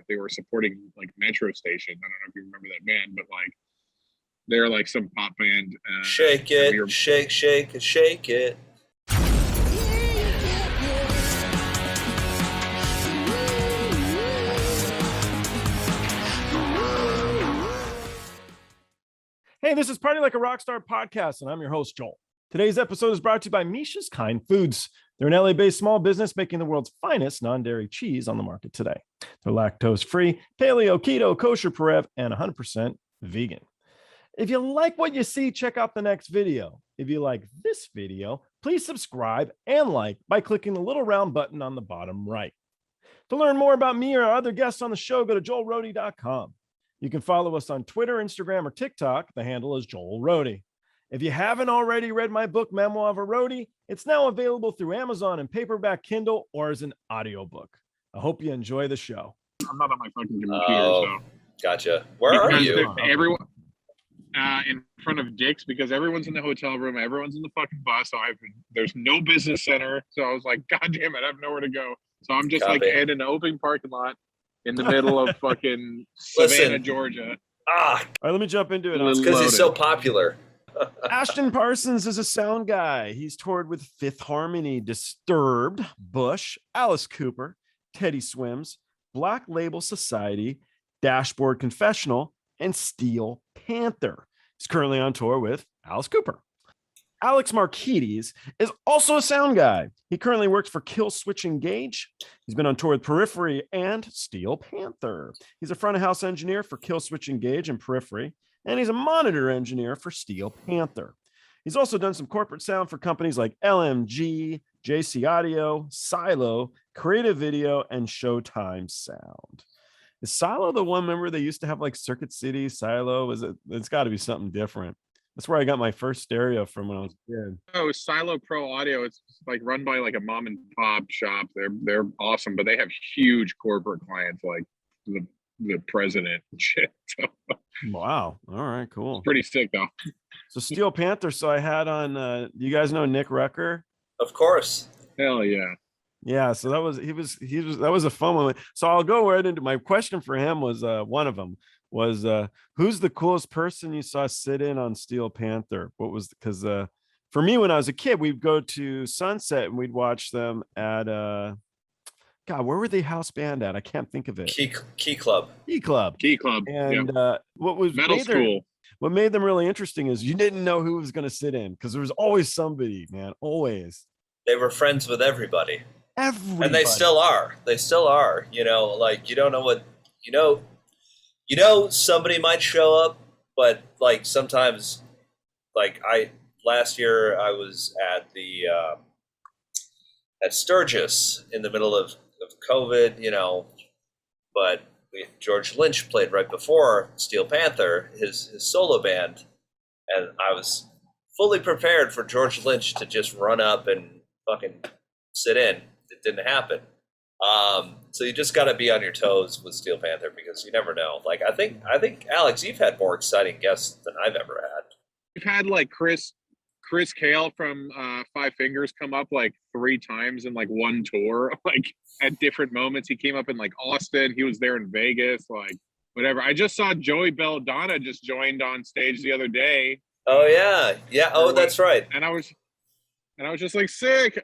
they were supporting like Metro Station. I don't know if you remember that band, but like they're like some pop band. Shake it, shake, shake it, shake it. Hey, this is Party Like a Rockstar podcast, and I'm your host, Joel. Today's episode is brought to you by Misha's Kind Foods. They're an LA-based small business making the world's finest non-dairy cheese on the market today. They're lactose-free, paleo, keto, kosher, Perev, and 100% vegan. If you like what you see, check out the next video. If you like this video, please subscribe and like by clicking the little round button on the bottom right. To learn more about me or our other guests on the show, go to joelrody.com. You can follow us on Twitter, Instagram, or TikTok. The handle is Joel Rohde. If you haven't already read my book, Memoir of a Roadie, it's now available through Amazon and paperback Kindle or as an audiobook. I hope you enjoy the show. I'm not on my fucking computer, so. Gotcha. Where are you? Everyone in front of Dick's, because everyone's in the hotel room, everyone's in the fucking bus. So there's no business center. So I was like, God damn it, I have nowhere to go. So I'm just like in an open parking lot in the middle of fucking Savannah, Georgia. All right, let me jump into it. It's because he's so popular. Ashton Parsons is a sound guy. He's toured with Fifth Harmony, Disturbed, Bush, Alice Cooper, Teddy Swims, Black Label Society, Dashboard Confessional, and Steel Panther. He's currently on tour with Alice Cooper. Alex Markides is also a sound guy. He currently works for Killswitch Engage. He's been on tour with Periphery and Steel Panther. He's a front of house engineer for Killswitch Engage and Periphery, and he's a monitor engineer for Steel Panther. He's also done some corporate sound for companies like LMG, JC Audio, Silo, Creative Video, and Showtime Sound. Is Silo the one, remember they used to have like Circuit City, Silo? It's got to be something different. That's where I got my first stereo from when I was a kid. Oh, Silo Pro Audio. It's like run by like a mom and pop shop. They're awesome, but they have huge corporate clients like the president and shit. So, wow. All right, cool. It's pretty sick though. So Steel Panther. So I had on. You guys know Nick Rucker? Of course. Hell yeah. Yeah. So that was that was a fun one. So I'll go right into my question for him. Was one of them was who's the coolest person you saw sit in on Steel Panther? What was, because for me when I was a kid, we'd go to Sunset and we'd watch them at God, where were they house band at? I can't think of it. Key Club. And what was Metal School. What made them really interesting is you didn't know who was going to sit in because there was always somebody, man, always. They were friends with everybody. Everybody. And they still are. You know, like you don't know what, somebody might show up, but like sometimes, like last year I was at at Sturgis in the middle of COVID, but George Lynch played right before Steel Panther, his solo band, and I was fully prepared for George Lynch to just run up and fucking sit in. It didn't happen. So you just got to be on your toes with Steel Panther because you never know. Like I think Alex, you've had more exciting guests than I've ever had. We've had like Chris Kael from Five Fingers come up like 3 times in like one tour, like at different moments. He came up in like Austin. He was there in Vegas, like whatever. I just saw Joey Belladonna just joined on stage the other day. Oh yeah. Yeah. Oh, that's right. And I was just like sick.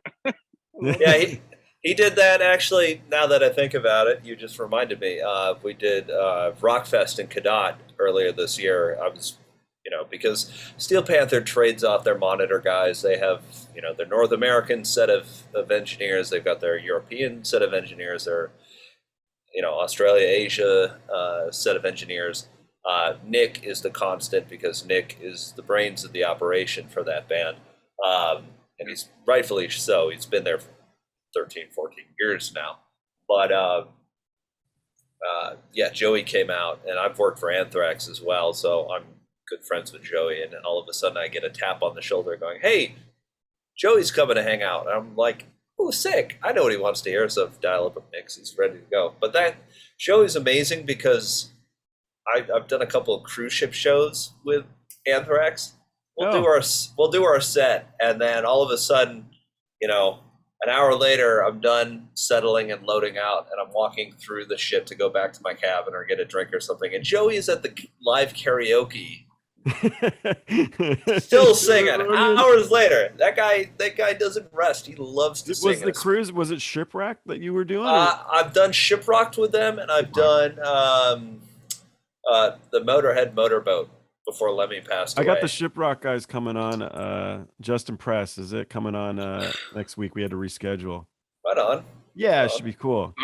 Yeah. He did that actually. Now that I think about it, you just reminded me. We did Rockfest in Cadott earlier this year. I was, because Steel Panther trades off their monitor guys. They have, their North American set of engineers. They've got their European set of engineers. Their, Australia, Asia set of engineers. Nick is the constant because Nick is the brains of the operation for that band. And he's rightfully so. He's been there for 13, 14 years now. But Joey came out, and I've worked for Anthrax as well, so I'm good friends with Joey, and all of a sudden I get a tap on the shoulder going, hey, Joey's coming to hang out. And I'm like, oh, sick. I know what he wants to hear, so dial up a mix. He's ready to go. But that Joey's amazing because I've done a couple of cruise ship shows with Anthrax. We'll do our set, and then all of a sudden, An hour later, I'm done settling and loading out, and I'm walking through the ship to go back to my cabin or get a drink or something. And Joey's at the live karaoke, still singing. Hours later, that guy doesn't rest. He loves to sing. Was the cruise? Was it Shipwreck that you were doing? I've done Shipwrecked with them, and I've done the Motorhead Motorboat before Lemmy passed away. I got the Shipwreck guys coming on. Justin Press, is it coming on next week? We had to reschedule. Right on. Yeah, it should be cool.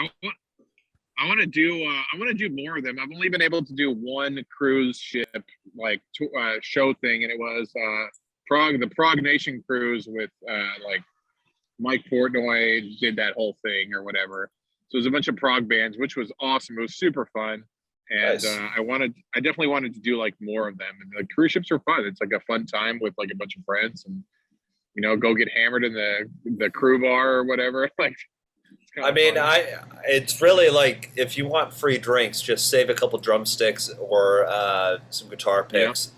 I want to do more of them. I've only been able to do one cruise ship like show thing, and it was the Prague Nation cruise with like Mike Portnoy did that whole thing or whatever. So it was a bunch of Prague bands, which was awesome. It was super fun. And Nice. I definitely wanted to do like more of them. And the cruise ships are fun. It's like a fun time with like a bunch of friends, and go get hammered in the crew bar or whatever. Like, it's kind of fun. It's really like if you want free drinks, just save a couple drumsticks or some guitar picks,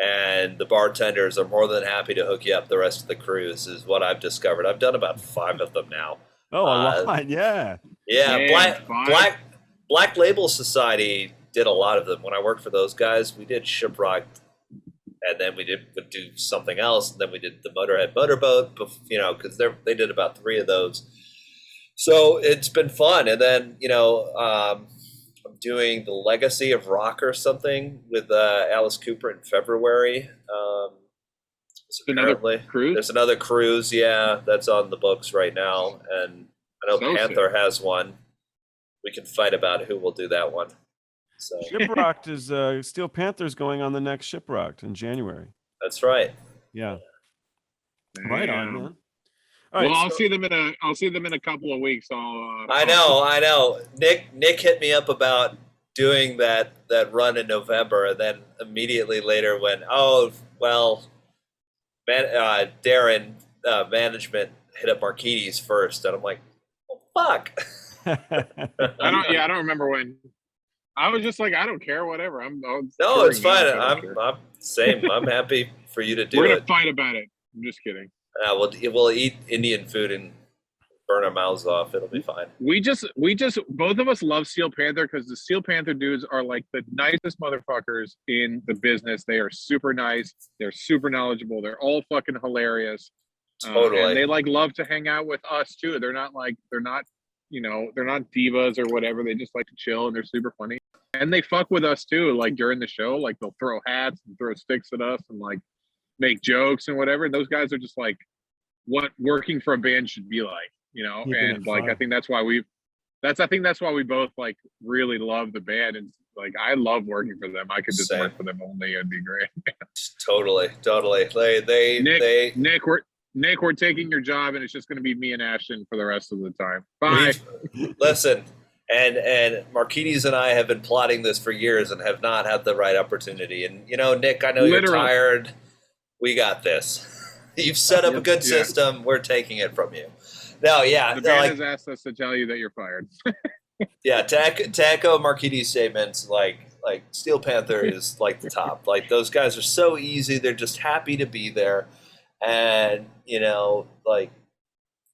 and the bartenders are more than happy to hook you up the rest of the cruise. Is what I've discovered. I've done about 5 of them now. Oh, a lot, yeah. Yeah, Man, Black Label Society did a lot of them. When I worked for those guys, we did Shipwreck, and then would do something else, and then we did the Motorhead Motorboat, because they did about 3 of those. So it's been fun. And then, I'm doing the Legacy of Rock or something with Alice Cooper in February. Another cruise? There's another cruise, yeah, that's on the books right now. And I know Panther has one. We can fight about who will do that one. So Shipwrecked is Steel Panther's going on the next Shipwrecked in January. that's right. Yeah. Damn. Right on, man. All Well, right, I'll see them in a couple of weeks. I know. Nick hit me up about doing that run in November, and then immediately later went, Darren management hit up Markides first, and I'm like, well, fuck. I don't remember when. I was just like, I don't care, whatever. No, it's fine. I'm same. I'm happy for you to do We're it. gonna fight about it. I'm just kidding. We'll eat Indian food and burn our mouths off. It'll be fine. We just both of us love Steel Panther because the Steel Panther dudes are like the nicest motherfuckers in the business. They are super nice. They're super knowledgeable. They're all fucking hilarious. Totally. And they like love to hang out with us too. They're not divas or whatever. They just like to chill, and they're super funny. And they fuck with us too. Like during the show, like they'll throw hats and throw sticks at us and like make jokes and whatever. And those guys are just like what working for a band should be like, and like I think that's why we both like really love the band, and like I love working for them. I could just work for them only. It'd be great. Totally. Nick, we're taking your job, and it's just going to be me and Ashton for the rest of the time. Bye. Listen, and Markides and I have been plotting this for years and have not had the right opportunity. And Nick, I know you're tired. We got this. You've set up a good system. We're taking it from you. No, yeah. The band has asked us to tell you that you're fired. Yeah, to echo Markides' statements, like Steel Panther is like the top. Like those guys are so easy. They're just happy to be there. And, like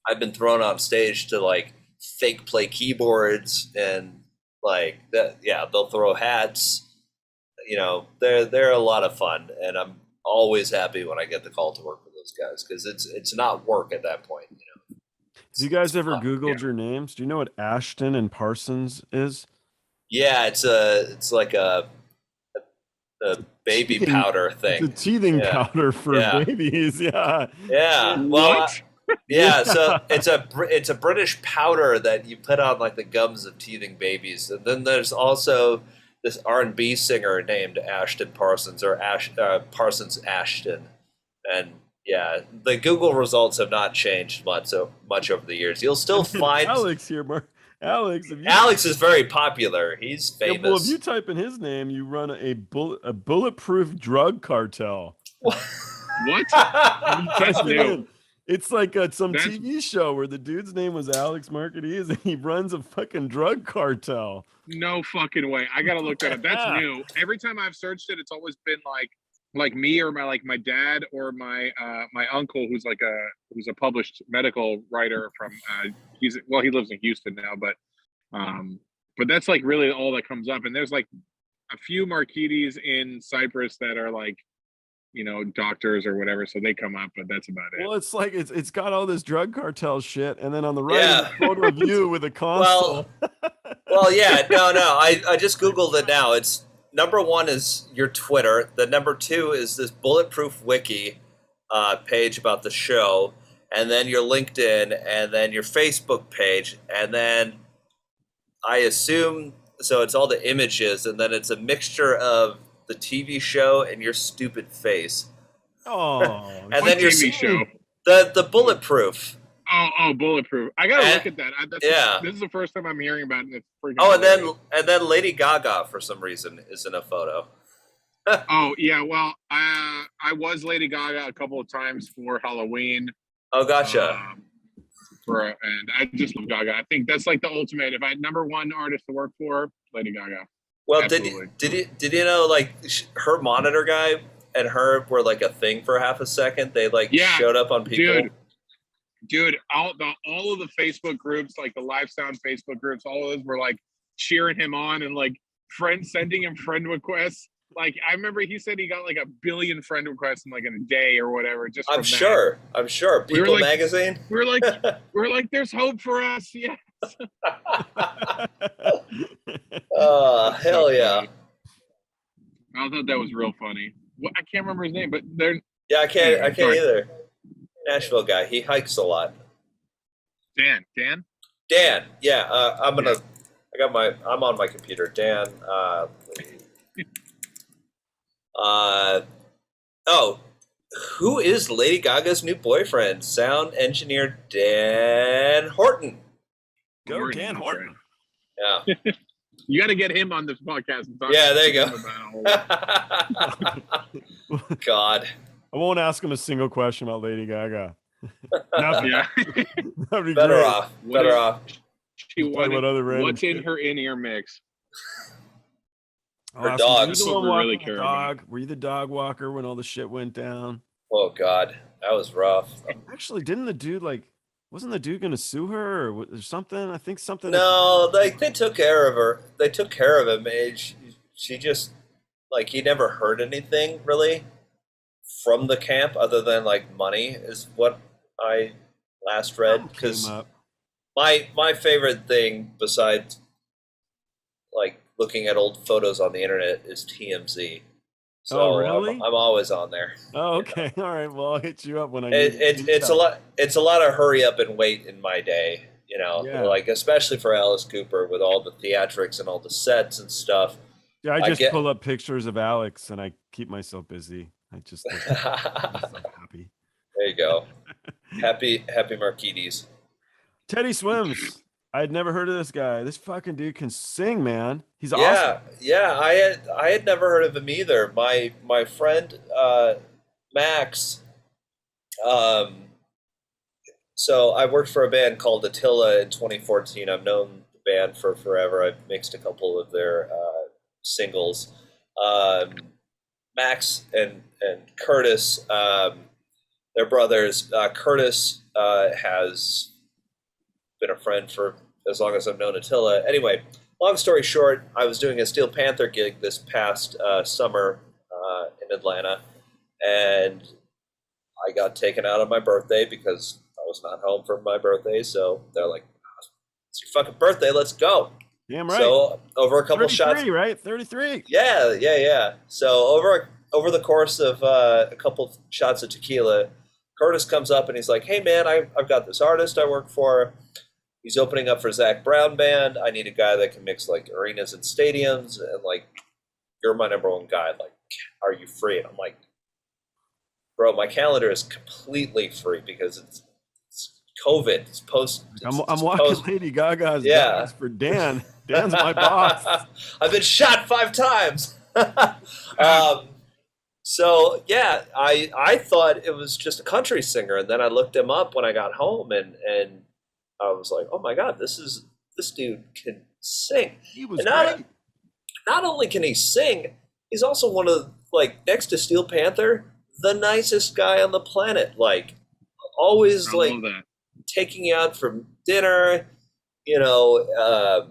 I've been thrown on stage to like fake play keyboards and like that. Yeah, they'll throw hats. They're a lot of fun, and I'm always happy when I get the call to work with those guys because it's not work at that point. Do you guys ever Googled your names? Do you know what Ashton and Parsons is? Yeah, it's like a baby powder thing. It's a teething powder for babies. Yeah. Yeah. Well, yeah. So it's a British powder that you put on like the gums of teething babies, and then there's also this R&B singer named Ashton Parsons or Parsons Ashton, and yeah, the Google results have not changed much over the years. You'll still find Alex here, Mark. Alex is very popular. He's famous. Yeah, well, if you type in his name, you run a bulletproof drug cartel. What? That's new. It's like some TV show where the dude's name was Alex Markides, and he runs a fucking drug cartel. No fucking way. I gotta look that up. That's new. Every time I've searched it, it's always been like like me or my dad or my uncle who's a published medical writer from he lives in Houston now, but that's like really all that comes up. And there's like a few Markides in Cyprus that are like, you know, doctors or whatever, so they come up, but that's about it. Well, it's like it's got all this drug cartel shit, and then on the right is a photo of you with a console. Well, yeah, no. I just Googled it now. It's number one is your Twitter. The number two is this Bulletproof Wiki page about the show, and then your LinkedIn, and then your Facebook page, and then I assume so. It's all the images, and then it's a mixture of the TV show and your stupid face. Oh, and then your TV show. The Bulletproof. Oh, Bulletproof. I gotta look at that. This is the first time I'm hearing about it. It's freaking hilarious. And then Lady Gaga for some reason is in a photo. Oh yeah, well, I was Lady Gaga a couple of times for Halloween. Oh, gotcha. And I just love Gaga. I think that's like the ultimate. If I had number one artist to work for, Lady Gaga. Well, did you know, like, her monitor guy and her were like a thing for half a second? They showed up on people. Dude, all of the Facebook groups, like the Live Sound Facebook groups, all of those were like cheering him on and like sending him friend requests. Like I remember he said he got like 1 billion friend requests in a day or whatever. Just I'm sure. People magazine. We're like, there's hope for us. Yes. Hell yeah! I thought that was real funny. I can't remember his name, but they're I can't either. Nashville guy. He hikes a lot. Dan. Yeah. I'm on my computer. Dan. Who is Lady Gaga's new boyfriend? Sound engineer Dan Horton. Go Dan Horton. Yeah. You got to get him on this podcast. And talk there you go. God. I won't ask him a single question about Lady Gaga. Yeah. That'd be Better great. off. Better off. What's in her in-ear mix? Her dogs. Were you the dog walker when all the shit went down? Oh, God. That was rough. Actually, didn't the dude, wasn't the dude going to sue her or something? I think something. No, they took care of her. They took care of him. She just, he never heard anything, really, from the camp other than, money is what I last read. Because my favorite thing besides, looking at old photos on the internet is TMZ. So really? I'm always on there. Oh, okay. All right. Well, I'll hit you up when I. It's a lot of hurry up and wait in my day. You know, especially for Alice Cooper with all the theatrics and all the sets and stuff. Yeah, I just pull up pictures of Alex and I keep myself busy. I just I'm so happy. There you go. Happy Markides. Teddy Swims. I had never heard of this guy. This fucking dude can sing, man. He's awesome. Yeah. I had never heard of him either. My friend Max. So I worked for a band called Attila in 2014. I've known the band for forever. I've mixed a couple of their singles. Max and Curtis, they're brothers. Curtis has been a friend for as long as I've known Attila. Anyway, long story short, I was doing a Steel Panther gig this past summer in Atlanta, and I got taken out on my birthday because I was not home for my birthday. So they're like, "It's your fucking birthday, let's go." Damn right. So over a couple shots, right? 33. Yeah. So over the course of a couple shots of tequila, Curtis comes up and he's like, "Hey man, I've got this artist I work for. He's opening up for Zach Brown Band. I need a guy that can mix arenas and stadiums, and you're my number one guy. Are you free?" And I'm like, "Bro, my calendar is completely free because it's COVID. It's post. I'm walking Lady Gaga's dance for Dan. Dan's my boss. I've been shot 5 times." So yeah, I thought it was just a country singer, and then I looked him up when I got home, and I was like, "Oh my God, this dude can sing." He was great. Not only can he sing, he's also one of like next to Steel Panther, the nicest guy on the planet. Like always I like love that. taking you out for dinner, you know,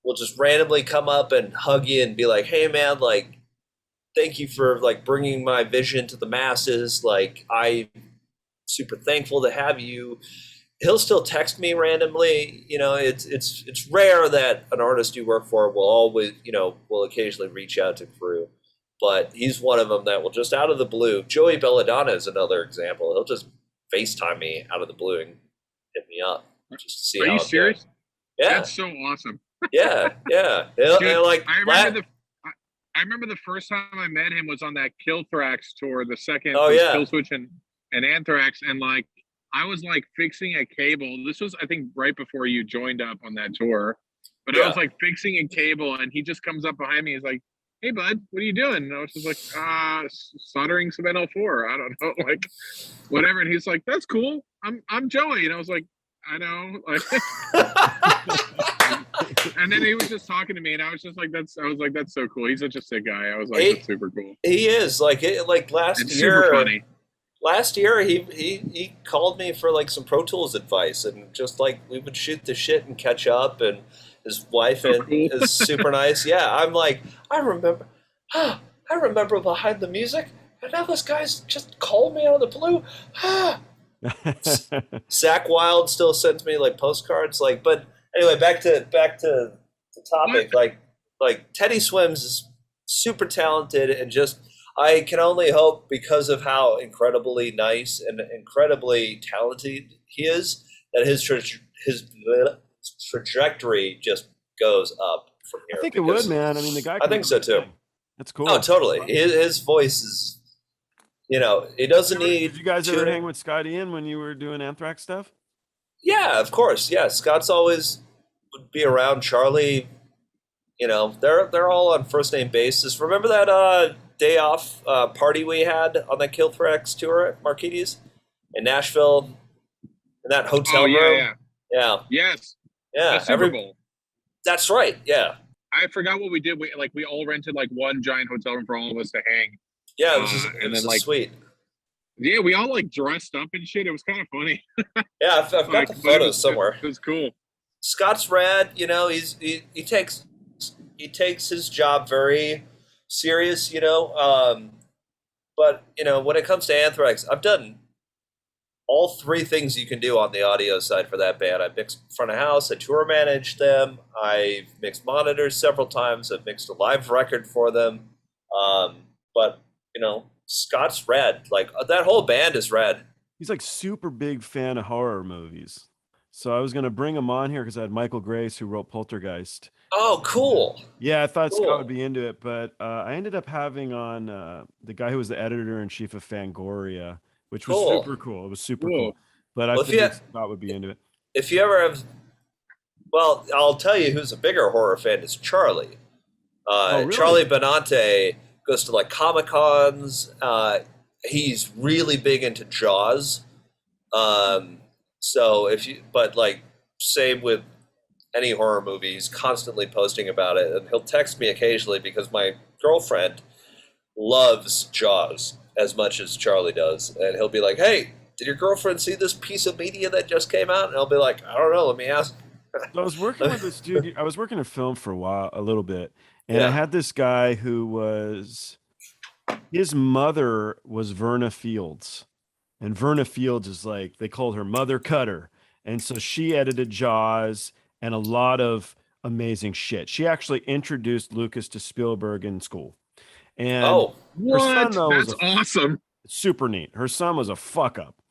will just randomly come up and hug you and be like, hey man, like, thank you for like bringing my vision to the masses. Like I'm super thankful to have you. He'll still text me randomly. You know, it's rare that an artist you work for will always, you know, will occasionally reach out to crew. But he's one of them that will just out of the blue. Joey Belladonna is another example. He'll just FaceTime me out of the blue and hit me up just to see Are how you I'm serious? doing. Yeah. That's so awesome. Yeah. Dude, Like I remember the first time I met him was on that Killthrax tour. The second Oh, was yeah. Killswitch and Anthrax, and like I was like fixing a cable. This was I think right before you joined up on that tour, but I was like fixing a cable, and he just comes up behind me. He's like, "Hey, bud, what are you doing?" And I was just like, soldering some NL4. I don't know, like whatever. And he's like, "That's cool. I'm Joey," and I was like, "I know," like. And then he was just talking to me, and I was just like, "That's." I was like, "That's so cool. He's such a sick guy." I was like, "That's super cool." He is like last It's year. super funny. Last year, he called me for like some Pro Tools advice, and just like we would shoot the shit and catch up. And his wife Cool. is super nice. Yeah, I'm like, I remember behind the music, and now this guy's just called me out of the blue. Zach Wilde still sends me like postcards, like. But anyway, back to the topic. Like Teddy Swims is super talented, and just I can only hope because of how incredibly nice and incredibly talented he is that his trajectory just goes up from here. I think it would, man. I mean, the guy. I think so too. That's cool. Oh, totally. His voice is, you know, it doesn't need. Did you guys ever hang with Scott Ian when you were doing Anthrax stuff? Yeah, of course. Yeah, Scott's always would be around. Charlie, you know, they're all on first name basis. Remember that day off party we had on that Killthrax tour at Markides in Nashville, in that hotel room? Yeah. Yes. Yeah. Super Bowl. That's right. Yeah. I forgot what we did. We all rented like one giant hotel room for all of us to hang. Yeah, it was like sweet. Yeah, we all like dressed up and shit. It was kind of funny. Yeah, I've got the photos somewhere. It was cool. Scott's rad. You know, he takes his job very serious. You know, but you know, when it comes to Anthrax, I've done all three things you can do on the audio side for that band. I mixed front of house. I tour managed them. I've mixed monitors several times. I've mixed a live record for them. But you know, Scott's rad. Like that whole band is rad. He's like super big fan of horror movies. So I was gonna bring him on here because I had Michael Grace who wrote Poltergeist. Oh, cool. Yeah, I thought Scott would be into it, but I ended up having on the guy who was the editor-in-chief of Fangoria, which was super cool. It was super cool. But I think Scott would be into it. If you ever have, well, I'll tell you who's a bigger horror fan is Charlie. Really? Charlie Benante goes to like Comic-Cons. He's really big into Jaws. So but like same with any horror movie, he's constantly posting about it, and he'll text me occasionally because my girlfriend loves Jaws as much as Charlie does, and he'll be like, "Hey, did your girlfriend see this piece of media that just came out?" And I'll be like, "I don't know. Let me ask." So I was working with this dude. I was working in film for a little bit, and I had this guy who his mother was Verna Fields, and Verna Fields is like, they called her Mother Cutter, and so she edited Jaws and a lot of amazing shit. She actually introduced Lucas to Spielberg in school. And her son, though, that's awesome. Super neat. Her son was a fuck up.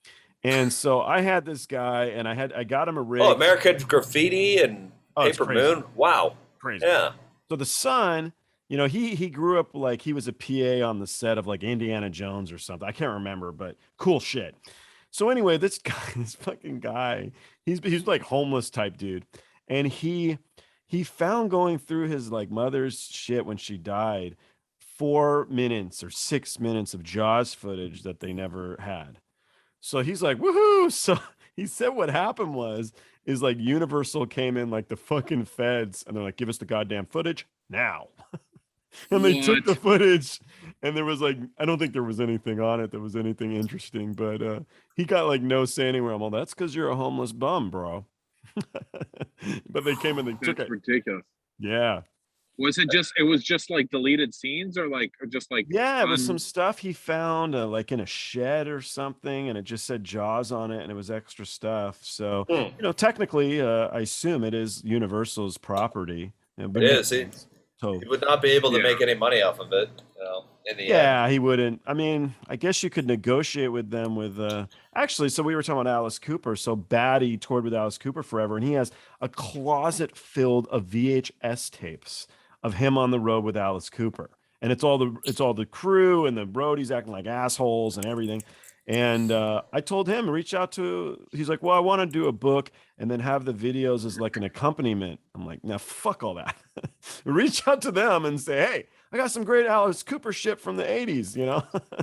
And so I had this guy, and I got him a rig. Oh, American Graffiti and Paper Moon. Wow. Crazy. Yeah. So the son, you know, he grew up like he was a PA on the set of like Indiana Jones or something. I can't remember, but cool shit. So anyway, this fucking guy, he's like homeless type dude. And he found going through his like mother's shit when she died 4 minutes or 6 minutes of Jaws footage that they never had. So he's like, woohoo. So he said what happened is like Universal came in like the fucking feds, and they're like, give us the goddamn footage now. And they took the What? footage, and there was like, I don't think there was anything on it that was anything interesting, but he got like no say anywhere. I'm all, that's because you're a homeless bum, bro. But they came and they took That's it. ridiculous. Yeah. Was it just? It was just like deleted scenes, or like just like Yeah, it was some stuff he found like in a shed or something, and it just said Jaws on it, and it was extra stuff. So, technically, I assume it is Universal's property. It would It make is. sense. So, He would not be able to Yeah. make any money off of it, in the end. yeah, he wouldn't. I mean, I guess you could negotiate with them with actually, so we were talking about Alice Cooper. So Batty toured with Alice Cooper forever, and he has a closet filled of VHS tapes of him on the road with Alice Cooper. And it's all the crew and the roadies acting like assholes and everything. And I told him, he's like, well, I want to do a book and then have the videos as like an accompaniment. I'm like, now fuck all that. Reach out to them and say, hey, I got some great Alice Cooper shit from the 80s,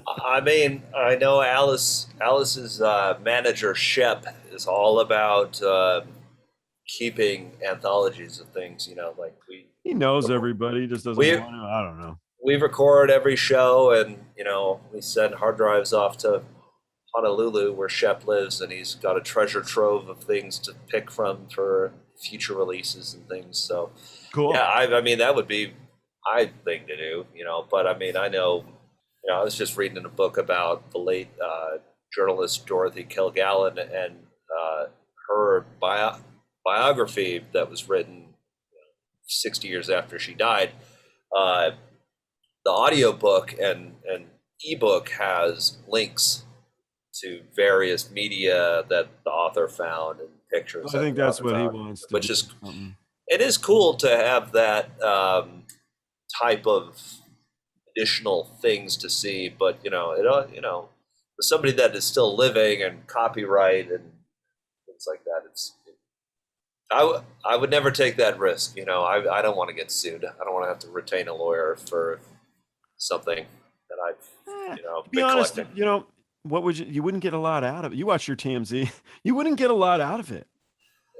I mean, I know Alice's manager Shep is all about keeping anthologies of things. Like He knows everybody, just doesn't We- want to. I don't know. we record every show, and we send hard drives off to Honolulu, where Shep lives, and he's got a treasure trove of things to pick from for future releases and things. So, Cool. yeah, I mean, that would be my thing to do, But I mean, I know, I was just reading a book about the late journalist Dorothy Kilgallen and her biography that was written 60 years after she died. The audiobook and ebook has links to various media that the author found and pictures. I think that's the what author he found, wants to which do. is it is cool to have that type of additional things to see, but for somebody that is still living and copyright and things like that, I would never take that risk. I don't want to get sued. I don't want to have to retain a lawyer for something that I've to be been honest, collecting. what would you wouldn't get a lot out of it. You watch your TMZ, you wouldn't get a lot out of it.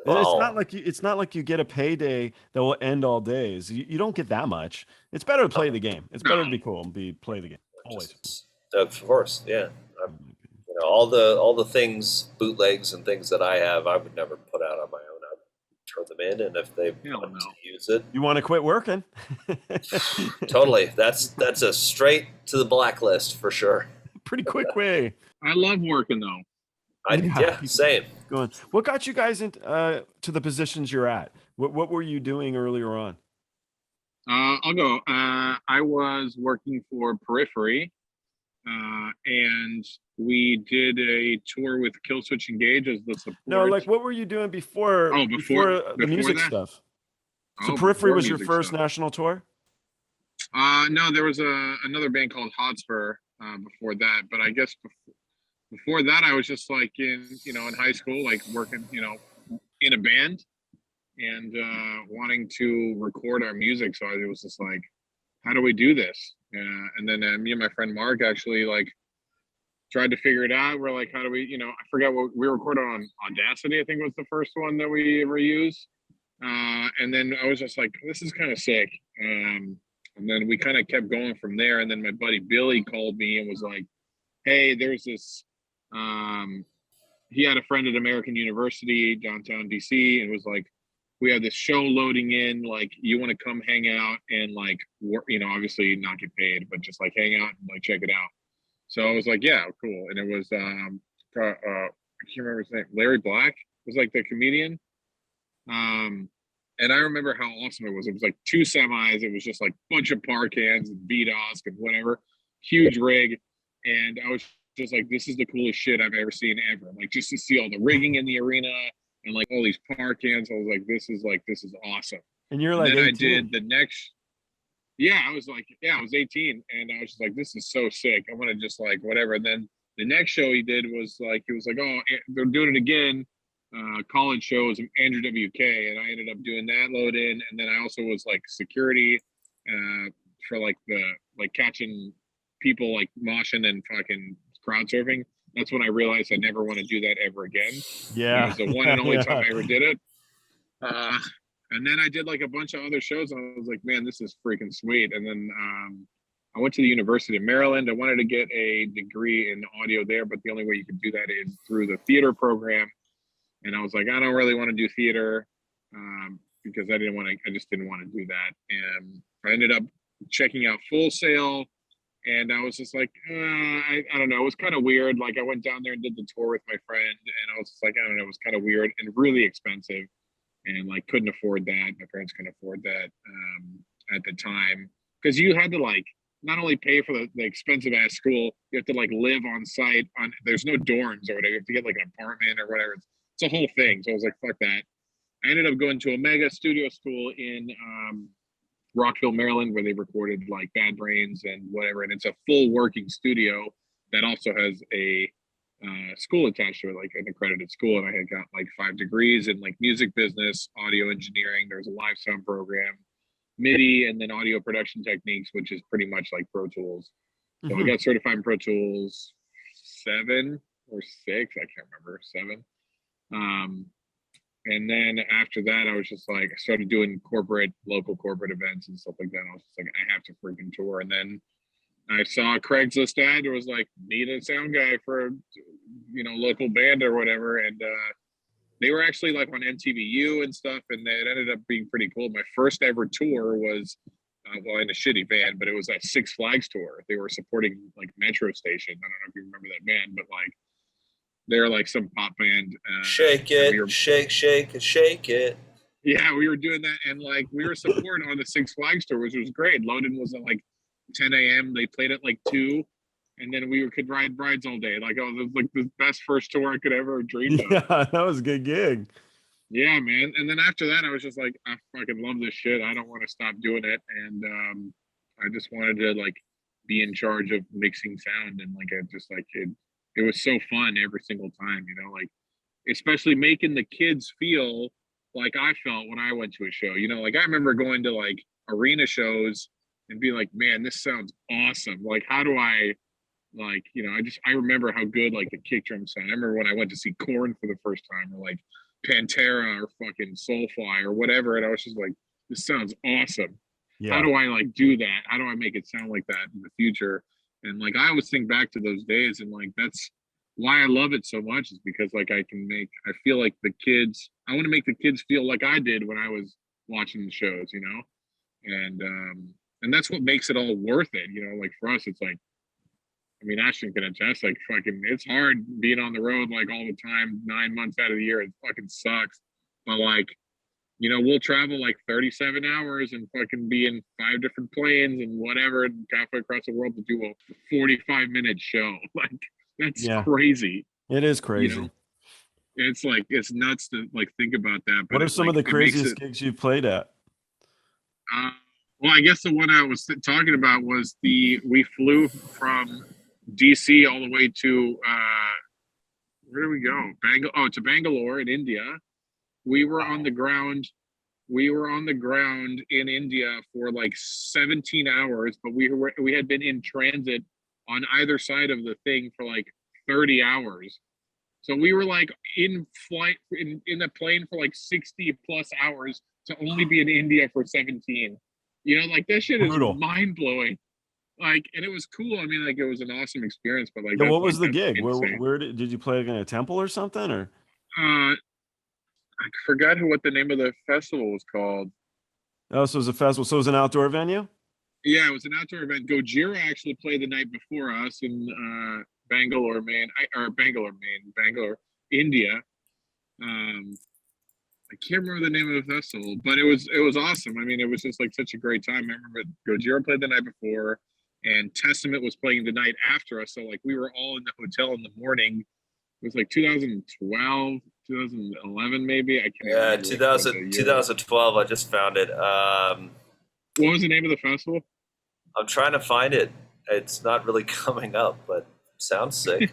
It's Well, not like you get a payday that will end all days. You don't get that much. It's better to play the game. It's better to be cool and play the game. Always. of course, yeah. All the things, bootlegs and things that I have, I would never put out on my own. I'd turn them in, and if they want to use it, You want to quit working? totally. That's a straight to the blacklist for sure. Pretty quick way. I love working though. Same. Going. What got you guys into to the positions you're at? What were you doing earlier on? I'll go. I was working for Periphery, and we did a tour with Killswitch Engage as the support. No, like what were you doing before? Oh, before the music that? stuff. So Oh, Periphery before was your music first stuff. national tour? No, there was another band called Hotspur before that, but I guess before that I was just like in high school, like working in a band and wanting to record our music. So it was just like, how do we do this? And then me and my friend Mark actually like tried to figure it out. We're like, how do we, I forgot what we recorded on Audacity. I think was the first one that we ever used. And then I was just like, this is kind of sick. And then we kind of kept going from there. And then my buddy Billy called me and was like, hey, there's this, he had a friend at American University downtown DC and was like, we have this show loading in, like, you want to come hang out and like work, obviously not get paid, but just like hang out and like check it out. So I was like, yeah, cool. And it was I can't remember his name. Larry Black was like the comedian. And I remember how awesome it was. It was like 2 semis. It was just like a bunch of par cans and VDOS and whatever, huge rig. And I was just like, this is the coolest shit I've ever seen ever. Like just to see all the rigging in the arena and like all these par cans. I was like, this is awesome. And you're like, and then 18. I did the next. Yeah, I was 18, and I was just like, this is so sick. I want to just like whatever. And then the next show he did was like, he was like, oh, they're doing it again. College shows, Andrew WK, and I ended up doing that load in. And then I also was like security for like catching people like moshing and fucking crowd surfing. That's when I realized I never want to do that ever again. Yeah. It was the one and only time I ever did it. And then I did like a bunch of other shows, and I was like, man, this is freaking sweet. And then I went to the University of Maryland. I wanted to get a degree in audio there, but the only way you could do that is through the theater program. And I was like, I don't really want to do theater because I just didn't want to do that. And I ended up checking out Full Sail, and I was just like, I don't know. It was kind of weird. Like I went down there and did the tour with my friend, and I was just like, I don't know. It was kind of weird and really expensive, and like couldn't afford that. My parents couldn't afford that at the time, because you had to like not only pay for the expensive ass school, you have to like live on site. There's no dorms or whatever. You have to get like an apartment or whatever. It's a whole thing. So I was like, fuck that. I ended up going to a mega studio school in Rockville, Maryland, where they recorded like Bad Brains and whatever. And it's a full working studio that also has a school attached to it, like an accredited school. And I had got like 5 degrees in like music business, audio engineering. There's a live sound program, MIDI, and then audio production techniques, which is pretty much like Pro Tools. So I got certified in Pro Tools 7 or 6, I can't remember, 7. And then after that, I was just like, I started doing local corporate events and stuff like that. I was just like, I have to freaking tour. And then I saw a Craigslist ad. It was like, need a sound guy for, local band or whatever. And they were actually like on MTVU and stuff. And it ended up being pretty cool. My first ever tour was, in a shitty van, but it was a Six Flags tour. They were supporting like Metro Station. I don't know if you remember that band, but like, they're like some pop band. Shake it, shake it. Yeah, we were doing that, and like we were supporting on the Six Flags tour, which was great. Loaded was at like 10 a.m. They played at like 2, and then we could ride rides all day. Like, it was like the best first tour I could ever dream of. Yeah, that was a good gig. Yeah, man. And then after that, I was just like, I fucking love this shit. I don't want to stop doing it, and I just wanted to like be in charge of mixing sound, and like I just like it was so fun every single time, like especially making the kids feel like I felt when I went to a show. Like I remember going to like arena shows and be like, man, this sounds awesome. Like, how do I like, I remember how good like the kick drum sound. I remember when I went to see Corden for the first time, or like Pantera or fucking Soulfly or whatever, and I was just like, this sounds awesome. Yeah. How do I like do that? How do I make it sound like that in the future? And like I always think back to those days, and like that's why I love it so much, is because like I feel like I want to make the kids feel like I did when I was watching the shows, and that's what makes it all worth it, like for us, it's like, I mean, Ashton can attest, like fucking, it's hard being on the road like all the time, 9 months out of the year. It fucking sucks, but like, we'll travel like 37 hours and fucking be in 5 different planes and whatever, and halfway across the world to do a 45-minute show. Like, that's crazy. It is crazy. It's like, it's nuts to like think about that. But what are some of the craziest gigs you've played at? Well, I guess the one I was talking about was we flew from DC all the way to, where do we go? To Bangalore in India. We were on the ground in India for like 17 hours, but we had been in transit on either side of the thing for like 30 hours. So we were like in flight in a plane for like 60 plus hours to only be in India for 17. Like that shit is mind blowing. Like, and it was cool. I mean, like it was an awesome experience, but like, what was the gig? Where did you play, like in a temple or something, or? I forgot what the name of the festival was called. Oh, so it was a festival. So it was an outdoor venue? Yeah, it was an outdoor event. Gojira actually played the night before us in Bangalore, India. I can't remember the name of the festival, but it was awesome. I mean, it was just like such a great time. I remember Gojira played the night before, and Testament was playing the night after us. So like we were all in the hotel in the morning. It was like 2012. 2011 maybe. I can't remember. 2012. I just found it. What was the name of the festival? I'm trying to find it. It's not really coming up, but sounds sick.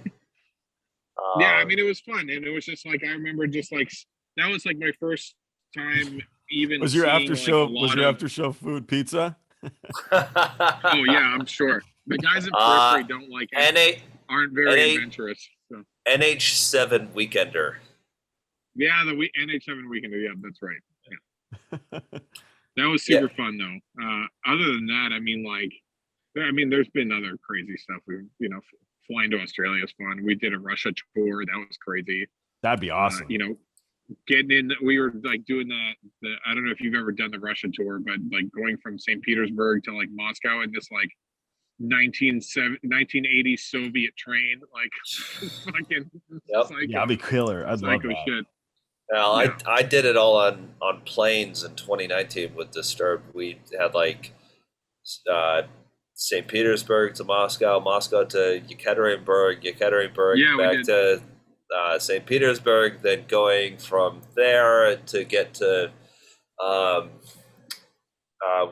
Yeah, I mean, it was fun, and it was just like I remember, just like that was like my first time even. Was your after show food pizza? Oh yeah, I'm sure. The guys in Periphery don't like it. Aren't very adventurous. So. NH7 Weekender. Yeah, the NH7 Weekender. Yeah, that's right. Yeah. That was super fun though. Other than that, I mean, there's been other crazy stuff. Flying to Australia is fun. We did a Russia tour. That was crazy. That'd be awesome. Getting in, we were like doing the I don't know if you've ever done the Russia tour, but like going from St. Petersburg to like Moscow in this like 1980s Soviet train, like fucking psycho. Yeah, that'd be killer. I'd love that. Shit. Well, yeah. I did it all on planes in 2019 with Disturbed. We had like St. Petersburg to Moscow, Moscow to Yekaterinburg, back to St. Petersburg, then going from there to get to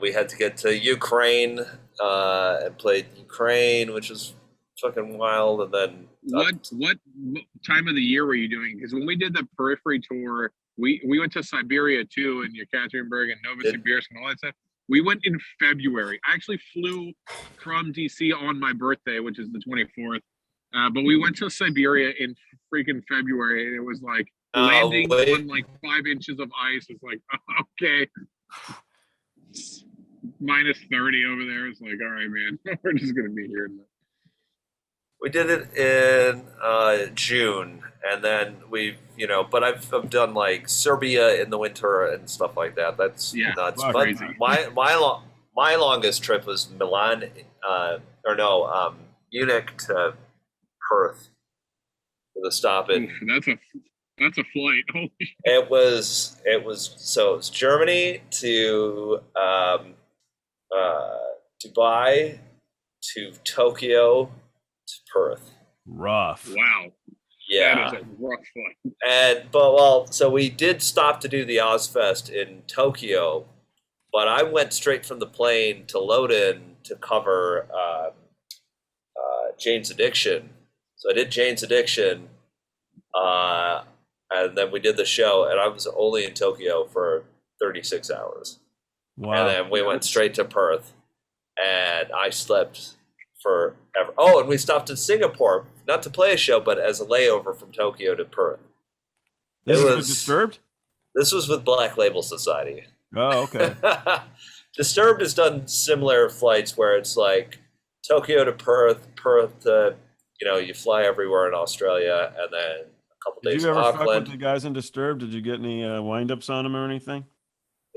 we had to get to Ukraine and played Ukraine, which was fucking wild. And then what time of the year were you doing? Because when we did the Periphery tour, we went to Siberia too, and Yekaterinburg and Novosibirsk and all that stuff. We went in February. I actually flew from DC on my birthday, which is the 24th. But we went to Siberia in freaking February, and it was like landing on like 5 inches of ice. It's like, okay, minus 30 over there. It's like, all right, man, we're just gonna be here. We did it in June, and then but I've done like Serbia in the winter and stuff like that. That's nuts. But crazy. My longest trip was Milan, Munich to Perth with a stop in. That's a flight. Holy shit. It was Germany to Dubai to Tokyo to Perth. Rough. Wow. Yeah. That is a rough flight. So we did stop to do the Ozfest in Tokyo, but I went straight from the plane to Loden to cover Jane's Addiction. So I did Jane's Addiction, and then we did the show, and I was only in Tokyo for 36 hours. Wow. And then we went straight to Perth, and I slept forever. Oh, and we stopped in Singapore, not to play a show, but as a layover from Tokyo to Perth. This was Disturbed? This was with Black Label Society. Oh, okay. Disturbed has done similar flights where it's like Tokyo to Perth to, you fly everywhere in Australia, and then a couple days in Auckland. Did you ever fuck with the guys in Disturbed? Did you get any wind-ups on them or anything?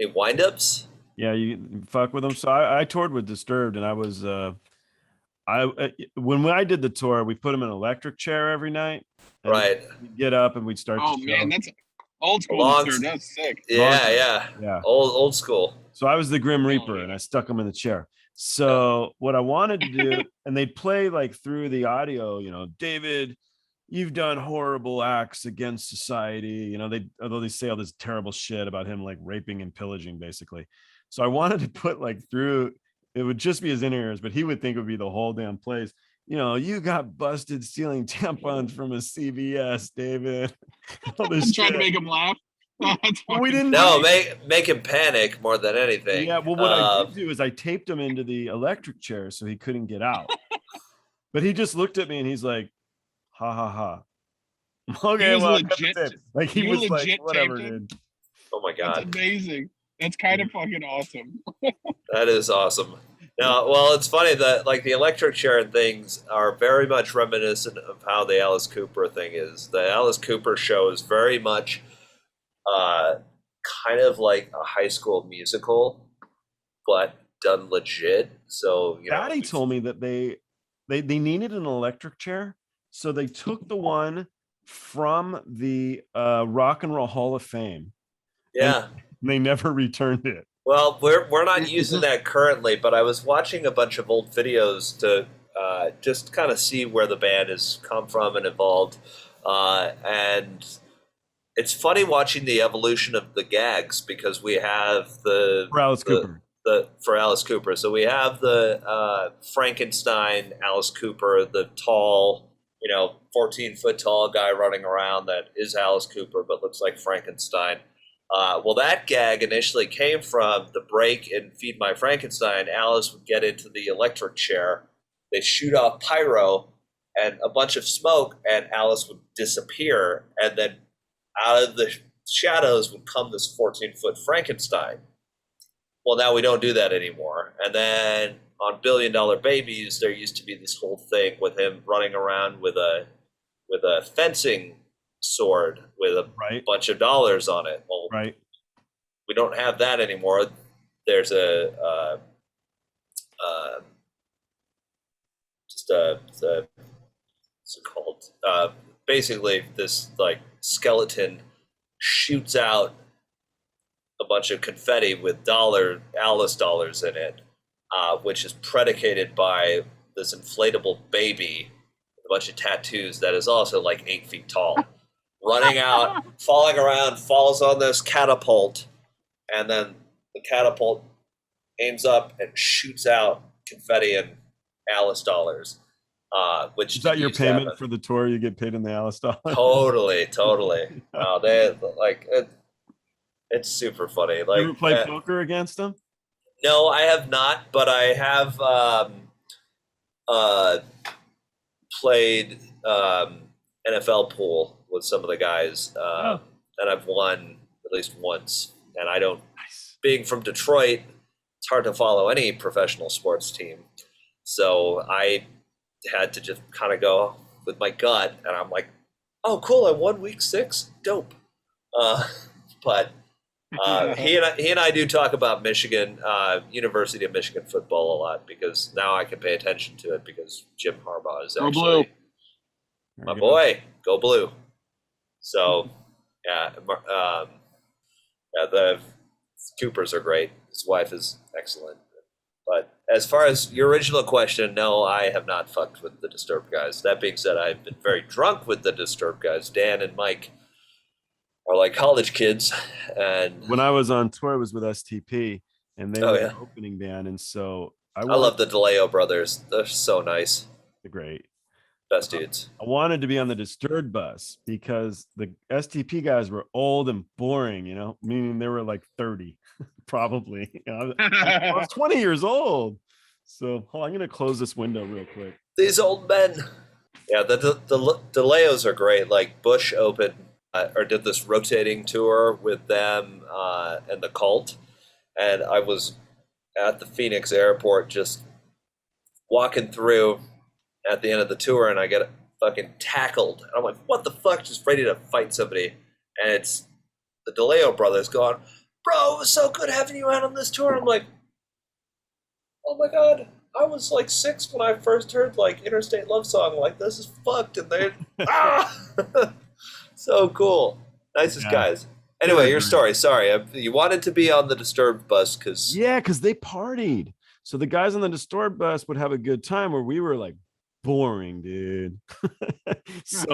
Any wind-ups? Yeah, you fuck with them. So I toured with Disturbed, and I was when I did the tour, we put them in an electric chair every night. Right. We'd get up and we'd start. Oh man, that's old school. That's sick. Yeah. Old school. So I was the Grim Reaper, and I stuck them in the chair. So what I wanted to do, and they'd play like through the audio, David, you've done horrible acts against society. Although they say all this terrible shit about him like raping and pillaging, basically. So I wanted to put like through. It would just be his inner ears, but he would think it would be the whole damn place. You got busted stealing tampons from a CVS, David. I'm trying to make him laugh. We didn't. No, make him panic more than anything. Yeah, well, what I did do is I taped him into the electric chair so he couldn't get out. But he just looked at me and he's like, "Ha ha ha." Okay, well, legit, like he was like, "Whatever, dude." Oh my god, that's amazing. That's kind of fucking awesome. That is awesome. Now, well, it's funny that like the electric chair and things are very much reminiscent of how the Alice Cooper thing is. The Alice Cooper show is very much kind of like a high school musical, but done legit. So Daddy told me that they needed an electric chair, so they took the one from the Rock and Roll Hall of Fame. Yeah. They never returned it. Well, we're not using that currently, but I was watching a bunch of old videos to just kind of see where the band has come from and evolved. And it's funny watching the evolution of the gags, because we have for Alice Cooper. So we have the Frankenstein Alice Cooper, the tall, 14-foot tall guy running around that is Alice Cooper but looks like Frankenstein. Well, that gag initially came from the break in Feed My Frankenstein. Alice would get into the electric chair. They shoot off pyro and a bunch of smoke, and Alice would disappear. And then out of the shadows would come this 14-foot Frankenstein. Well, now we don't do that anymore. And then on $1 Billion Babies, there used to be this whole thing with him running around with a fencing sword with a bunch of dollars on it. Well, we don't have that anymore. There's what's it called? Basically, this like skeleton shoots out a bunch of confetti with Alice dollars in it, which is predicated by this inflatable baby with a bunch of tattoos that is also like 8 feet tall, running out, falling around, falls on this catapult, and then the catapult aims up and shoots out confetti and Alice dollars. Which is that your payment for the tour? You get paid in the Alice dollars. Totally. They like it's super funny. Like, you ever play poker against them? No, I have not, but I have played NFL pool with some of the guys, and I've won at least once. And I don't, being from Detroit, it's hard to follow any professional sports team. So I had to just kind of go with my gut, and I'm like, oh, cool, I won week 6, dope. But he and I do talk about Michigan, University of Michigan football a lot, because now I can pay attention to it because Jim Harbaugh is actually my boy. Go Blue. So the Coopers are great. His wife is excellent. But as far as your original question, no, I have not fucked with the Disturbed guys. That being said, I've been very drunk with the Disturbed guys. Dan and Mike are like college kids. And when I was on tour, I was with STP, and they were the opening band. And so I love the DeLeo brothers. They're so nice. They're great. Best dudes. I wanted to be on the Disturbed bus because the STP guys were old and boring, meaning they were like 30, probably. I was 20 years old. So I'm going to close this window real quick. These old men. Yeah, the DeLeos are great. Like Bush opened or did this rotating tour with them and the Cult. And I was at the Phoenix airport just walking through at the end of the tour, and I get fucking tackled. And I'm like, what the fuck? Just ready to fight somebody. And it's the DeLeo brothers going, bro, it was so good having you out on this tour. I'm like, oh my God, I was like 6 when I first heard like Interstate Love Song. Like, this is fucked. And they're, so cool. Nicest guys. Anyway, your story. Sorry. You wanted to be on the Disturbed bus because... Yeah, because they partied. So the guys on the Disturbed bus would have a good time where we were like, boring, dude. So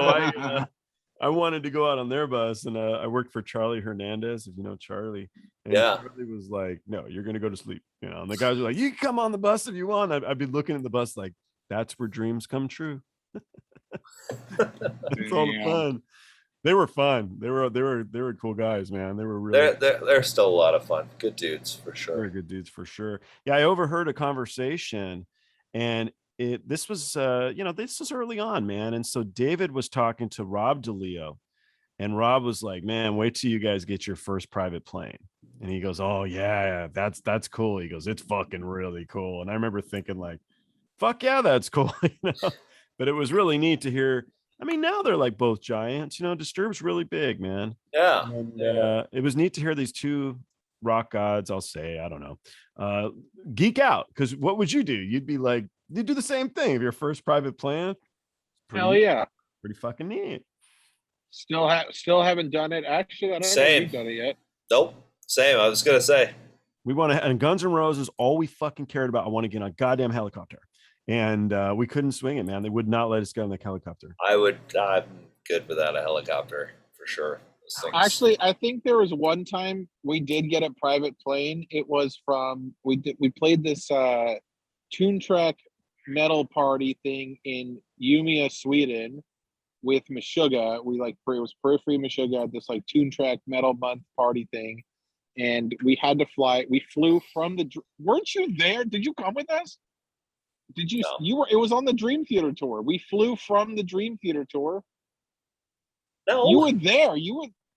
I wanted to go out on their bus, and I worked for Charlie Hernandez, if you know Charlie. And Charlie was like, no, you're gonna go to sleep, and the guys were like, you can come on the bus if you want. I'd be looking at the bus like, that's where dreams come true. It's all the fun. They were fun. They were cool guys, man. They were really they're still a lot of fun. Good dudes for sure. Very good dudes for sure. Yeah, I overheard a conversation, and this was this was early on, man. And so David was talking to Rob DeLeo, and Rob was like, man, wait till you guys get your first private plane. And he goes, oh yeah, that's cool. He goes, it's fucking really cool. And I remember thinking like, fuck yeah, that's cool. But it was really neat to hear. I mean, now they're like both giants, Disturbed's really big, man. Yeah. And it was neat to hear these two rock gods, I'll say, I don't know, geek out. Because what would you do? You'd be like, you do the same thing if your first private plane. Hell yeah, pretty fucking neat. Still haven't done it. Actually, I don't know if we've done it yet. Nope. Same. I was gonna say we want to. And Guns N' Roses, all we fucking cared about. I want to get on a goddamn helicopter, and we couldn't swing it, man. They would not let us get on the helicopter. I'm good without a helicopter for sure. Actually, I think there was one time we did get a private plane. It was from we played this Toon Track metal party thing in Umeå, Sweden with Meshuggah. It was Periphery Meshuggah, this like Toon Track metal month party thing. And we had to fly. We flew from weren't you there? Did you come with us? Did you? No. It was on the Dream Theater tour. We flew from the Dream Theater tour. No. You were there.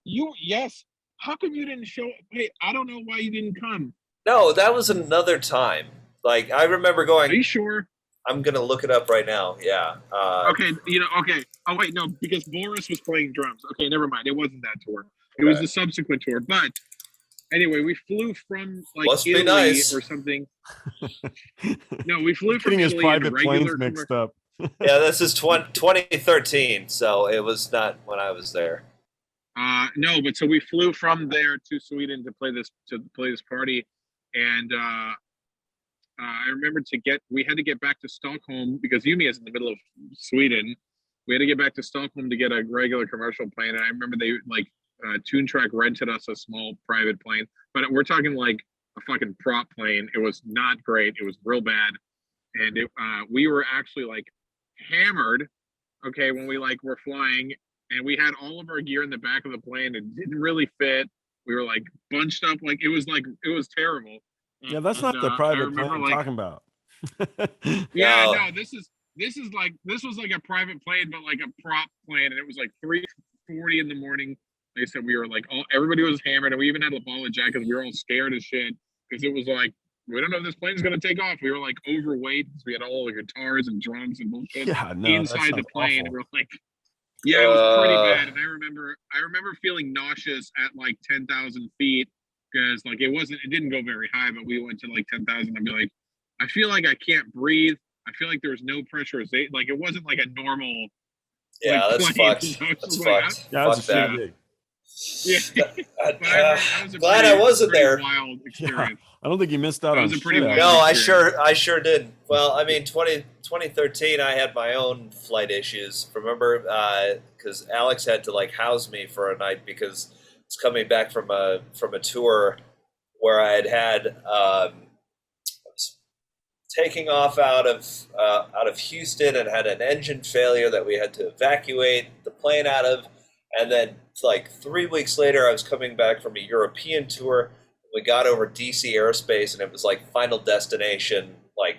Yes. How come you didn't show? Hey, I don't know why you didn't come. No, that was another time. Like I remember going. Are you sure? I'm gonna look it up right now. Yeah. Okay, okay. Oh wait, no, because Boris was playing drums. Okay, never mind. It wasn't that tour. It was the subsequent tour. But anyway, we flew from like Must be Italy nice. or something. No, we flew from Getting his Italy in private planes mixed up. Yeah, this is 2013, so it was not when I was there. No, but so we flew from there to Sweden to play this party, and I remember we had to get back to Stockholm because Umeå is in the middle of Sweden. We had to get back to Stockholm to get a regular commercial plane, and I remember they Toon Track rented us a small private plane, but we're talking like a fucking prop plane. It was not great. It was real bad, and we were actually like hammered. Okay, when we were flying, and we had all of our gear in the back of the plane. It didn't really fit. We were like bunched up, it was terrible. Yeah, that's not the private plane I'm talking about. Yeah, no, this was like a private plane, but like a prop plane, and it was like 3:40 in the morning. Like I said, we were like everybody was hammered, and we even had a ball of jackets. We were all scared as shit because it was like we don't know if this plane's gonna take off. We were like overweight because we had all the guitars and drums and bullshit inside the plane. Awful. We're like, yeah, it was pretty bad. And I remember feeling nauseous at like 10,000 feet because it didn't go very high, but we went to like 10,000. I'd be like, I feel like I can't breathe. I feel like there was no pressurization. Like it wasn't like a normal. Yeah, that's fucked. That's fucked. Yeah, that's a yeah. Glad I wasn't there. Wild experience. Yeah, I don't think you missed out on pretty shit. No, I sure did. Well, I mean, 2013, I had my own flight issues. Remember, because Alex had to house me for a night because it's coming back from a tour where I had taking off out of Houston and had an engine failure that we had to evacuate the plane out of. And then 3 weeks later, I was coming back from a European tour. We got over DC airspace, and it was like Final Destination,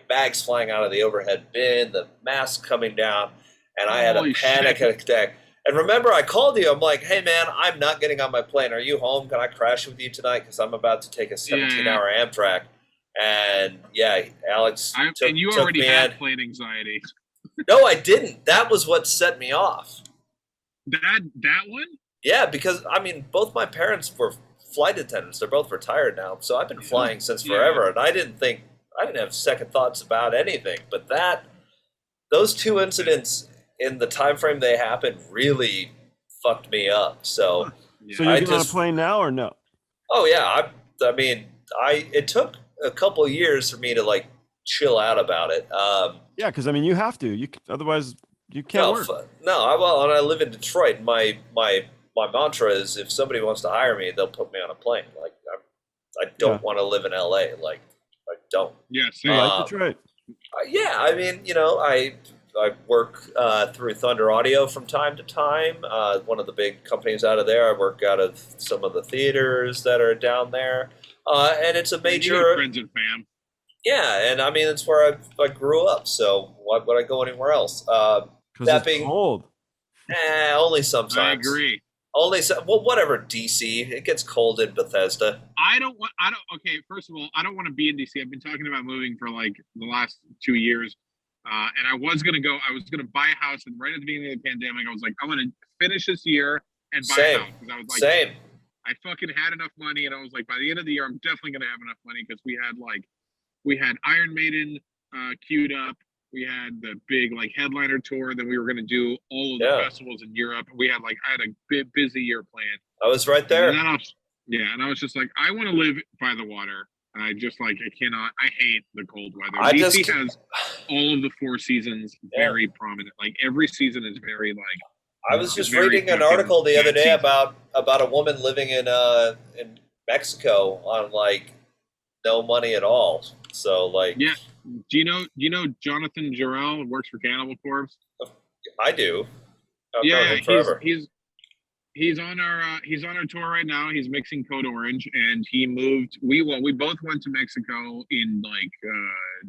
bags flying out of the overhead bin, the mask coming down, and I had a panic attack. And remember, I called you. I'm like, hey, man, I'm not getting on my plane. Are you home? Can I crash with you tonight? Because I'm about to take a 17-hour Amtrak. And, yeah, Alex and you already had plane anxiety. No, I didn't. That was what set me off. That one? Yeah, because I mean, both my parents were flight attendants. They're both retired now, so I've been flying since forever, and I didn't have second thoughts about anything. But those two incidents in the time frame they happened really fucked me up. So, so you're on a plane now or no? Oh yeah, I mean, it took a couple years for me to chill out about it. Yeah, because I mean, you have to. Otherwise. You can't work. No, and I live in Detroit. And my mantra is, if somebody wants to hire me, they'll put me on a plane. I don't want to live in LA. I don't. Yeah, Detroit. Yeah, I mean, I work through Thunder Audio from time to time. One of the big companies out of there. I work out of some of the theaters that are down there, and it's a major. Friends and fam. Yeah, and I mean, it's where I grew up. So why would I go anywhere else? Because it's cold. Only sometimes. I agree. Whatever, DC. It gets cold in Bethesda. Okay, first of all, I don't want to be in DC. I've been talking about moving for the last 2 years. And I was going to buy a house. And right at the beginning of the pandemic, I was like, I want to finish this year and buy a house. Because I was like, same. I fucking had enough money. And I was like, by the end of the year, I'm definitely going to have enough money because we had Iron Maiden queued up. We had the big headliner tour. Then we were going to do all of the festivals in Europe. We had I had a busy year planned. I was right there. And I was just like, I want to live by the water. I just I cannot. I hate the cold weather. DC has all of the 4 seasons very prominent. Every season is very I was just reading an article the other day about a woman living in Mexico on no money at all. So yeah. Do you know Jonathan Jarrell works for Cannibal Corpse? I do. I've known him forever. He's on our tour right now. He's mixing Code Orange, and he moved. We both went to Mexico in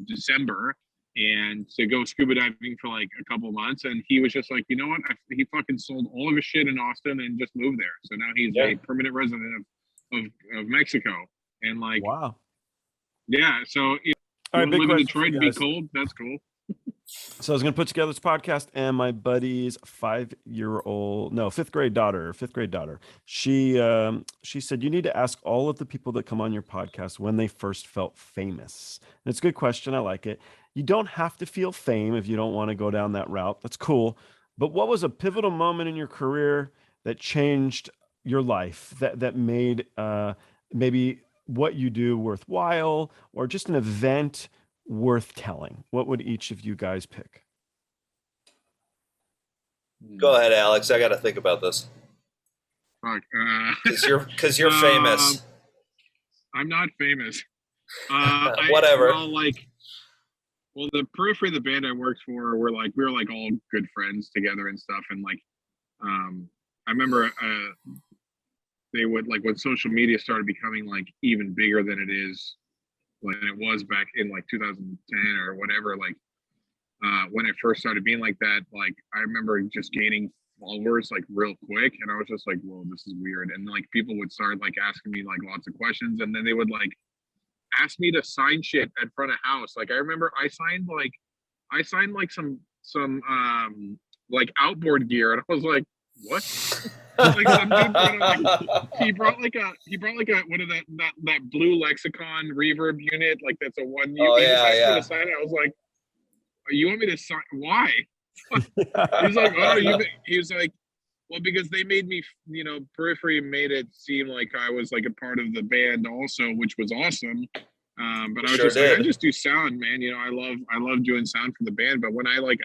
December, and to go scuba diving for a couple months. And he was just like, you know what? He fucking sold all of his shit in Austin and just moved there. So now he's a permanent resident of Mexico, and like, Wow. yeah. So if All you right, big live in question Detroit for and you be guys. cold, that's cool. So I was going to put together this podcast, and my buddy's 5th grade daughter. She said you need to ask all of the people that come on your podcast when they first felt famous. And it's a good question. I like it. You don't have to feel fame if you don't want to go down that route. That's cool. But what was a pivotal moment in your career that changed your life, that made maybe what you do worthwhile, or just an event worth telling? What would each of you guys pick? Go ahead, Alex. I got to think about this Fuck. because you're famous. I'm not famous. Whatever. Well, the Periphery, the band I worked for, we were like all good friends together and stuff. And like, I remember they would, like, when social media started becoming like even bigger than it is, like it was back in like 2010 or whatever. Like, when it first started being like that, like I remember just gaining followers like real quick, and I was just like, whoa, this is weird. And like people would start like asking me like lots of questions, and then they would like ask me to sign shit at front of house. Like I remember I signed like some like outboard gear, and I was like, what? Like some dude he brought like a what is that blue Lexicon reverb unit, like that's a one. Oh, he just yeah, asked yeah. me to sign it. I was like, you want me to sign? Why? He's like, oh, he was like, well, because they made me, Periphery made it seem like I was like a part of the band also, which was awesome. But I was Sure just like, I did. just do sound, man. I love doing sound for the band. But when I like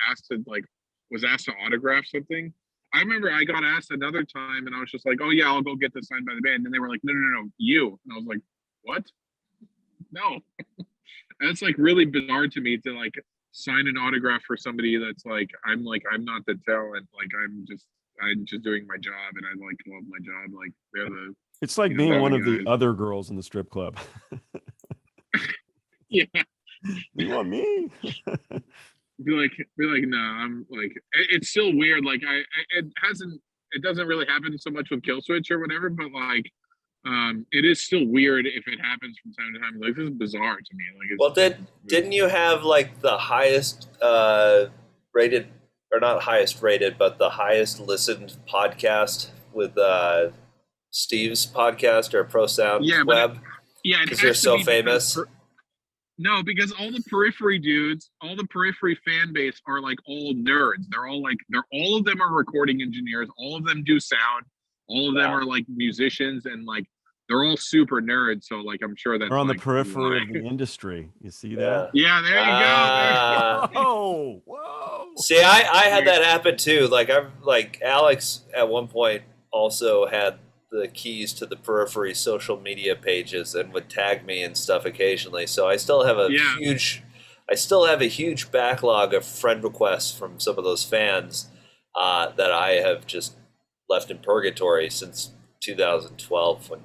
was asked to autograph something, I remember I got asked another time, and I was just like, oh yeah, I'll go get this signed by the band. And they were like, no, you. And I was like, what? No. And it's like really bizarre to me to like sign an autograph for somebody that's like I'm not the talent, like I'm just doing my job, and I like love my job. Like they're the It's like they're being one the of the guys. other girls in the strip club. Yeah, You want me? be like no, I'm like it's still weird. Like it doesn't really happen so much with Killswitch or whatever, but like it is still weird if it happens from time to time. Like this is bizarre to me. Like Well, didn't you have like the highest rated, or not highest rated, but the highest listened podcast with Steve's podcast or Pro Sound Web? Yeah, because you're so famous. No, because all the Periphery dudes, all the Periphery fan base are like all nerds. All of them are recording engineers. All of them do sound. All of them are like musicians, and like they're all super nerds. So like I'm sure that's They're on like the periphery of the industry. You see that? Yeah, there you go. Oh, whoa. See, I had that happen too. Like Alex at one point also had the keys to the Periphery social media pages and would tag me and stuff occasionally. So I still have a huge backlog of friend requests from some of those fans that I have just left in purgatory since 2012 when,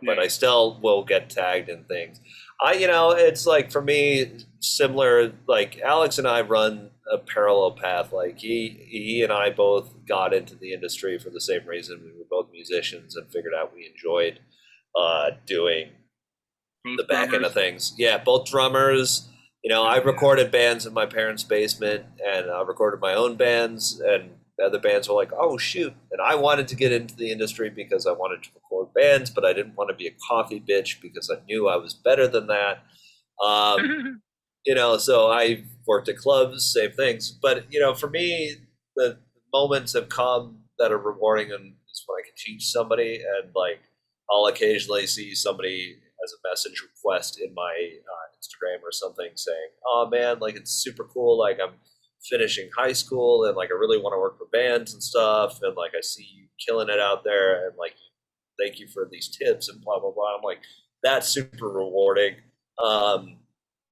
but I still will get tagged in things. It's like for me, similar, like Alex and I run a parallel path. Like he and I both got into the industry for the same reason. We were both musicians and figured out we enjoyed doing the back end of things. Yeah, both drummers. I recorded bands in my parents' basement, and I recorded my own bands, and other bands were like, oh, shoot. And I wanted to get into the industry because I wanted to record bands, but I didn't want to be a coffee bitch because I knew I was better than that. So I worked at clubs, same things. But, for me, the moments have come that are rewarding, and it's when I can teach somebody, and like I'll occasionally see somebody as a message request in my Instagram or something saying, oh man, like it's super cool. Like I'm finishing high school and like I really want to work for bands and stuff, and like I see you killing it out there, and like thank you for these tips and blah blah blah. I'm like, that's super rewarding.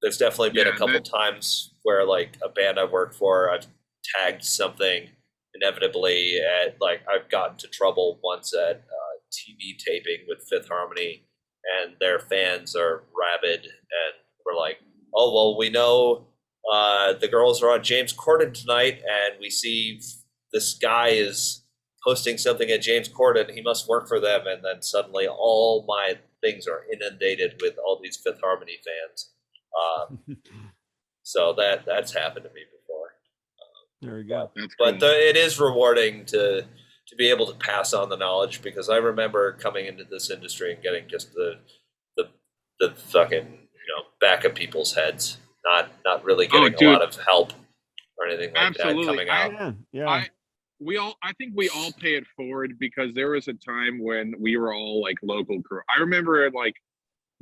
There's definitely been a couple times where like a band I work for, I've tagged something inevitably, and like I've gotten to trouble once at TV taping with Fifth Harmony, and their fans are rabid, and we're like, oh well, we know the girls are on James Corden tonight, and we see this guy is hosting something at James Corden, he must work for them, and then suddenly all my things are inundated with all these Fifth Harmony fans. So that's happened to me before. There you go. But it is rewarding to be able to pass on the knowledge, because I remember coming into this industry and getting just the fucking back of people's heads, not really getting a lot of help or anything like that coming out. I think we all pay it forward, because there was a time when we were all like local crew. I remember like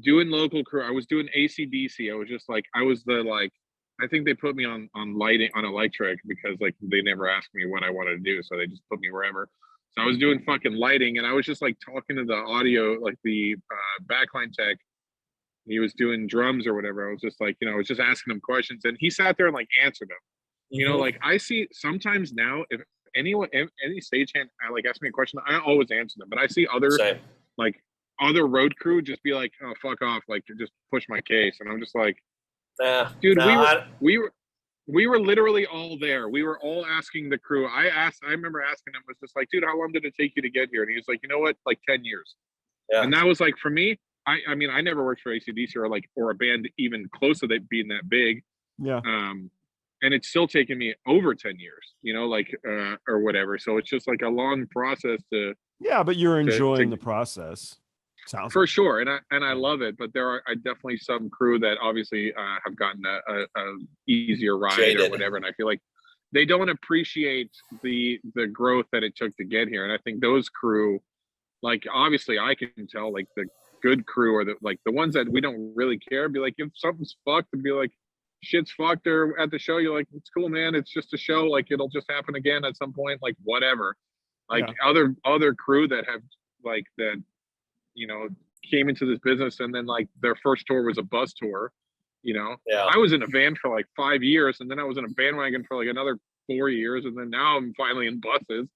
doing local crew. I was doing AC/DC. I was just like, I think they put me on lighting, on electric, because like they never asked me what I wanted to do, so they just put me wherever. So I was doing fucking lighting, and I was just like talking to the audio, like the backline tech. He was doing drums or whatever. I was just like, I was just asking him questions, and he sat there and like answered them. Like I see sometimes now, if any stagehand like ask me a question, I always answer them. But I see other road crew just be like, oh, fuck off, like just push my case, and I'm just like, dude, we were literally all there. We were all asking the crew. I remember asking him, was just like, dude, how long did it take you to get here? And he was like, you know what, like 10 years. Yeah. And that was like, for me, I mean, I never worked for AC/DC or a band even close to that being that big. Yeah. And it's still taken me over 10 years, or whatever. So it's just like a long process to. Yeah, but you're enjoying the process. Sounds for sure, and I love it. But there are definitely some crew that obviously have gotten a easier ride or whatever, and I feel like they don't appreciate the growth that it took to get here. And I think those crew, like obviously I can tell, like the good crew or the ones that we don't really care, be like, if something's fucked, and be like, shit's fucked, or at the show you're like, it's cool, man, it's just a show, like it'll just happen again at some point, like whatever. Like other crew that have like that came into this business, and then like their first tour was a bus tour. I was in a van for like 5 years, and then I was in a bandwagon for like another 4 years, and then now I'm finally in buses.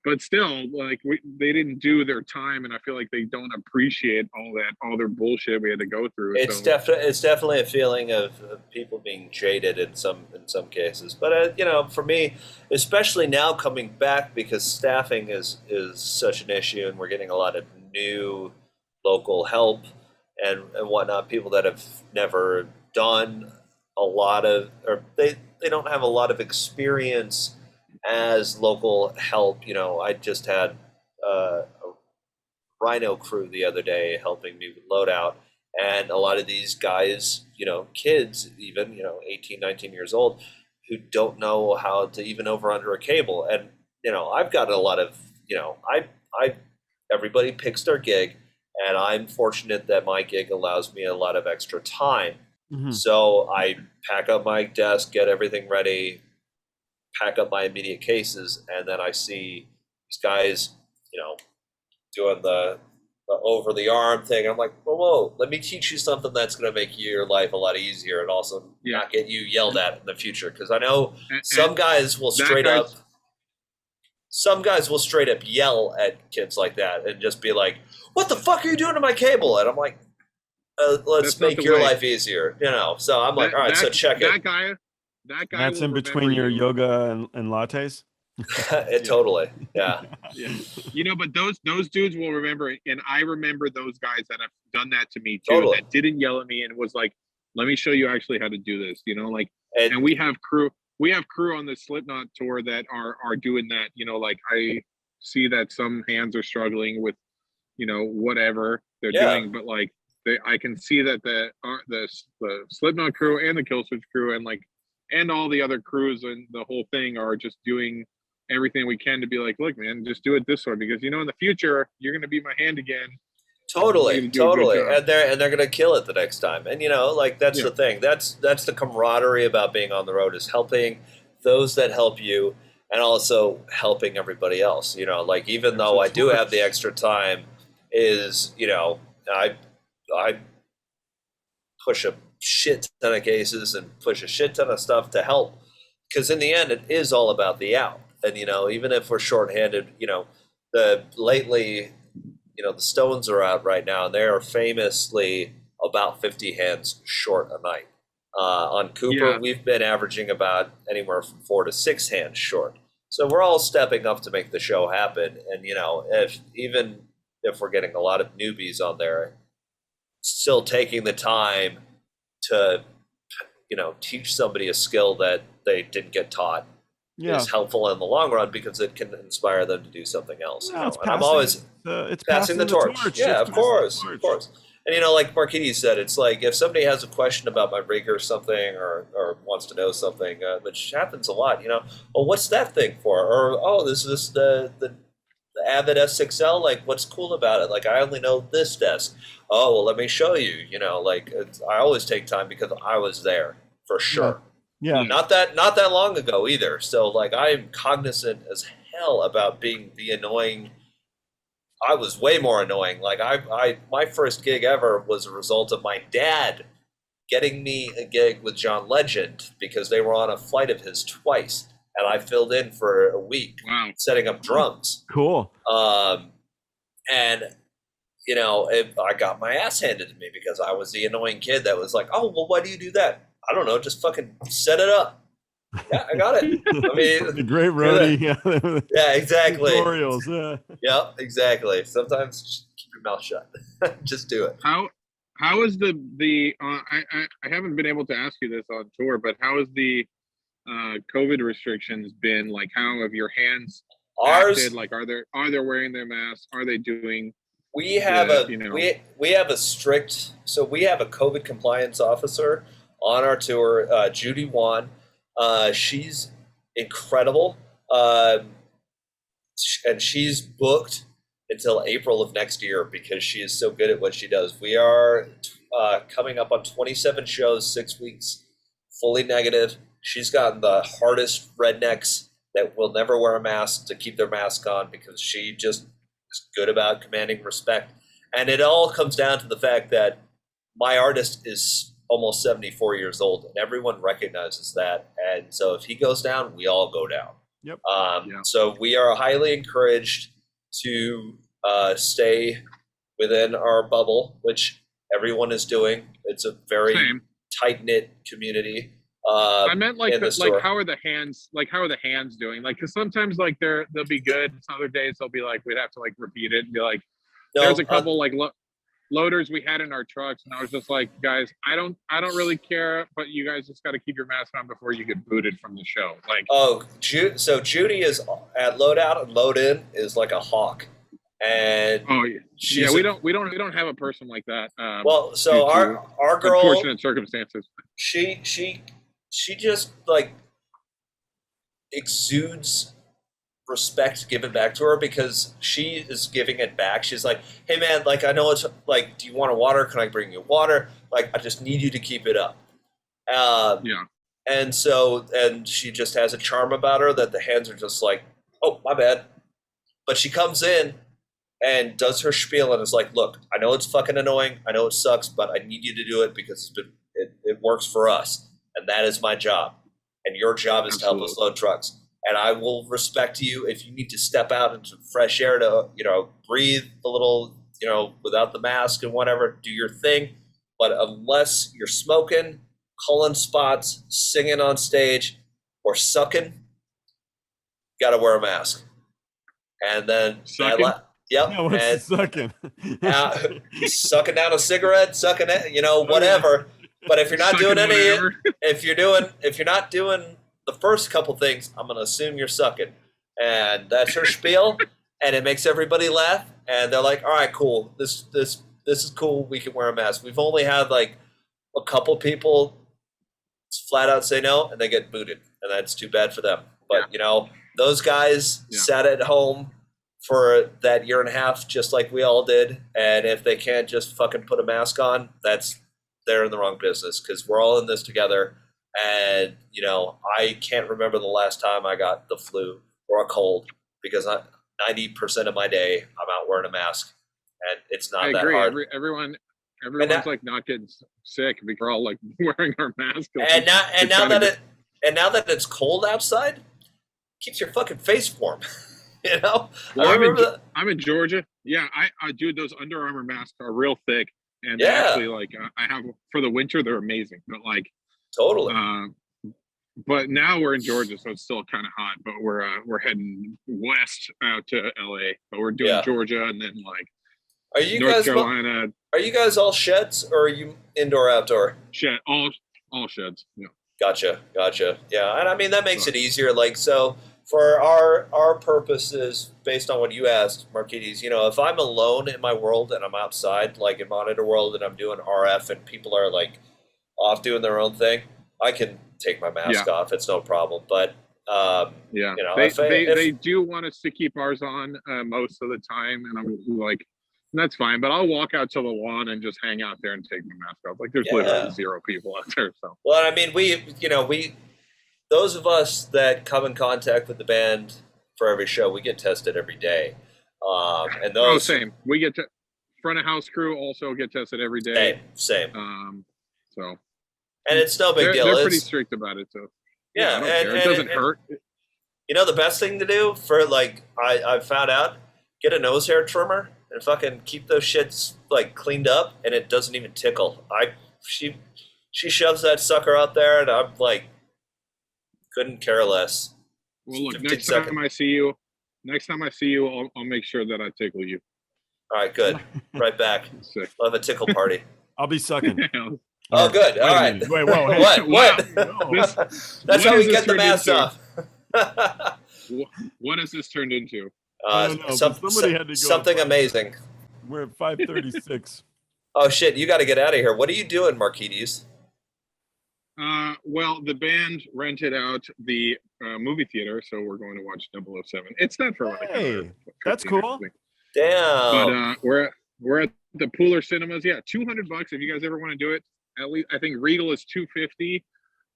But still, like they didn't do their time, and I feel like they don't appreciate all their bullshit we had to go through. It's definitely a feeling of people being jaded in some cases. But for me, especially now coming back, because staffing is such an issue, and we're getting a lot of new local help and whatnot. People that have never done a lot of, or they don't have a lot of experience as local help. I just had a Rhino crew the other day helping me with loadout, and a lot of these guys, kids even, 18, 19 years old, who don't know how to even over under a cable. And I've got a lot of, everybody picks their gig, and I'm fortunate that my gig allows me a lot of extra time. Mm-hmm. So I pack up my desk, get everything ready, pack up my immediate cases, and then I see these guys, doing the over the arm thing. I'm like, whoa, let me teach you something that's going to make your life a lot easier, and also not get you yelled at in the future. Because I know some guys will straight up yell at kids like that and just be like, what the fuck are you doing to my cable? And I'm like, let's make your life easier, So I'm like, all right, so check it. That guy. That's in between your yoga and lattes. Totally, yeah. But those dudes will remember it, and I remember those guys that have done that to me too. That didn't yell at me and was like, "Let me show you actually how to do this." And we have crew. We have crew on the Slipknot tour that are doing that. I see that some hands are struggling with, whatever they're doing, but like I can see that the Slipknot crew and the Killswitch crew and all the other crews and the whole thing are just doing everything we can to be like, look, man, just do it this way, because in the future you're going to be my hand again. Totally, and they're going to kill it the next time. And that's the thing. That's the camaraderie about being on the road, is helping those that help you, and also helping everybody else. Even though I do have the extra time, I push a shit ton of cases and push a shit ton of stuff to help, because in the end it is all about the out. And even if we're shorthanded, lately the Stones are out right now, and they are famously about 50 hands short a night. On Cooper, we've been averaging about anywhere from 4 to 6 hands short. So we're all stepping up to make the show happen. And, if we're getting a lot of newbies on there, still taking the time to, teach somebody a skill that they didn't get taught is helpful in the long run because it can inspire them to do something else. Yeah, And I'm always it's passing the torch. Yeah, of course. And like Markides said, it's like if somebody has a question about my rig or something, or wants to know something, which happens a lot. Oh, what's that thing for? Or this is the Avid S6L. Like, what's cool about it? Like, I only know this desk. Oh, well, let me show you. I always take time because I was there for sure. Yeah. Not that long ago either. So like, I'm cognizant as hell about being the annoying. I was way more annoying. Like my first gig ever was a result of my dad getting me a gig with John Legend because they were on a flight of his twice, and I filled in for a week setting up drums. Cool. And I got my ass handed to me because I was the annoying kid that was like, oh, well, why do you do that? I don't know, just fucking set it up. Yeah, I got it. I mean, the great roadie. Yeah, exactly. Tutorials. Yeah, exactly. Sometimes just keep your mouth shut. Just do it. How is the I haven't been able to ask you this on tour, but how has the COVID restrictions been? Like, how have your hands acted? Like, are they wearing their masks? Are they doing? We have we have a strict. So we have a COVID compliance officer on our tour, Judy Won. She's incredible, and she's booked until April of next year because she is so good at what she does. We are coming up on 27 shows, 6 weeks, fully negative. She's gotten the hardest rednecks that will never wear a mask to keep their mask on because she just is good about commanding respect. And it all comes down to the fact that my artist is almost 74 years old, and everyone recognizes that. And so if he goes down, we all go down. Yep. So we are highly encouraged to stay within our bubble, which everyone is doing. It's a very tight-knit community. I meant like how are the hands doing? Like, because sometimes like they'll be good. Some other days they'll be like, we'd have to like repeat it and be like, there's a couple like loaders we had in our trucks, and I was just like, guys, I don't really care, but you guys just got to keep your mask on before you get booted from the show. Like, so Judy is at loadout, and load in is like a hawk, and we don't have a person like that. So our girl, unfortunate circumstances. She just like exudes respect given back to her because she is giving it back. She's like, hey man, like, I know it's like, do you want a water? Can I bring you water? Like, I just need you to keep it up. And she just has a charm about her that the hands are just like, oh, my bad. But she comes in and does her spiel and is like, look, I know it's fucking annoying. I know it sucks, but I need you to do it because it works for us. And that is my job. And your job is to help us load trucks. And I will respect you if you need to step out into fresh air to, breathe a little, without the mask and whatever, do your thing. But unless you're smoking, calling spots, singing on stage, or sucking, you got to wear a mask. And then sucking? And sucking? Sucking down a cigarette, sucking it, whatever. But if you're not doing if you're not doing the first couple things, I'm going to assume you're sucking. And that's her spiel, and it makes everybody laugh. And they're like, all right, cool. This is cool. We can wear a mask. We've only had like a couple people flat out say no, and they get booted. And that's too bad for them. But, those guys sat at home for that year and a half, just like we all did. And if they can't just fucking put a mask on, they're in the wrong business because we're all in this together. And, I can't remember the last time I got the flu or a cold because 90% of my day I'm out wearing a mask, and it's not that hard. Everyone's like not getting sick because we're all like wearing our masks. And now that it's cold outside, keeps your fucking face warm. Well, I'm in Georgia. Yeah, I do. Those Under Armour masks are real thick, and actually, like, I have for the winter. They're amazing, but like totally. but now we're in Georgia, so it's still kind of hot. But we're heading west out to LA. But we're doing Georgia and then like are you North guys Carolina. Are you guys all sheds or are you indoor outdoor? Shed, all sheds. Yeah. Gotcha. Yeah, and I mean that makes it easier. Like so, for our purposes, based on what you asked, Markides, you know, if I'm alone in my world and I'm outside, like in Monitor World, and I'm doing RF, and people are like off doing their own thing, I can take my mask off. It's no problem. But you know, they do want us to keep ours on most of the time, and I'm like, that's fine. But I'll walk out to the lawn and just hang out there and take my mask off. Like there's literally 0 people out there. So well, I mean, we those of us that come in contact with the band for every show, we get tested every day. And those same. We get to front of house crew also get tested every day. Same. So and it's no big deal. They're pretty strict about it. So yeah, it doesn't hurt. You know, the best thing to do for like I've found out, get a nose hair trimmer and fucking keep those shits like cleaned up, and it doesn't even tickle. She shoves that sucker out there, and I'm like, couldn't care less. Well, look, next time I see you, I'll make sure that I tickle you. All right, good. Right back. We'll have a tickle party. I'll be sucking. Oh, good. All right. Wait, whoa. Hey. What? No. That's how we get the mask off. What has this turned into? Somebody had to go. Something amazing. We're at 5:36. Oh shit! You got to get out of here. What are you doing, Markides? Well, the band rented out the movie theater, so we're going to watch 007. It's not for like. Hey, that's cool. Damn. But we're at the Pooler Cinemas. Yeah, $200 if you guys ever want to do it. At least I think Regal is $250,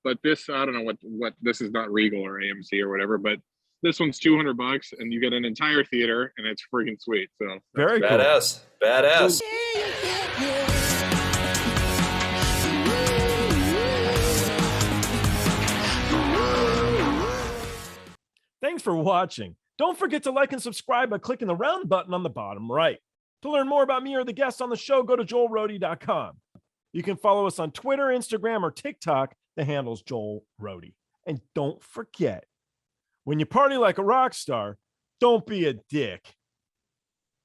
but this I don't know what this is not Regal or AMC or whatever, but this one's $200 and you get an entire theater and it's freaking sweet. So very cool. Badass. Thanks for watching. Don't forget to like and subscribe by clicking the round button on the bottom right. To learn more about me or the guests on the show, go to joelrody.com. You can follow us on Twitter, Instagram, or TikTok. The handle's Joel Rody. And don't forget, when you party like a rock star, don't be a dick.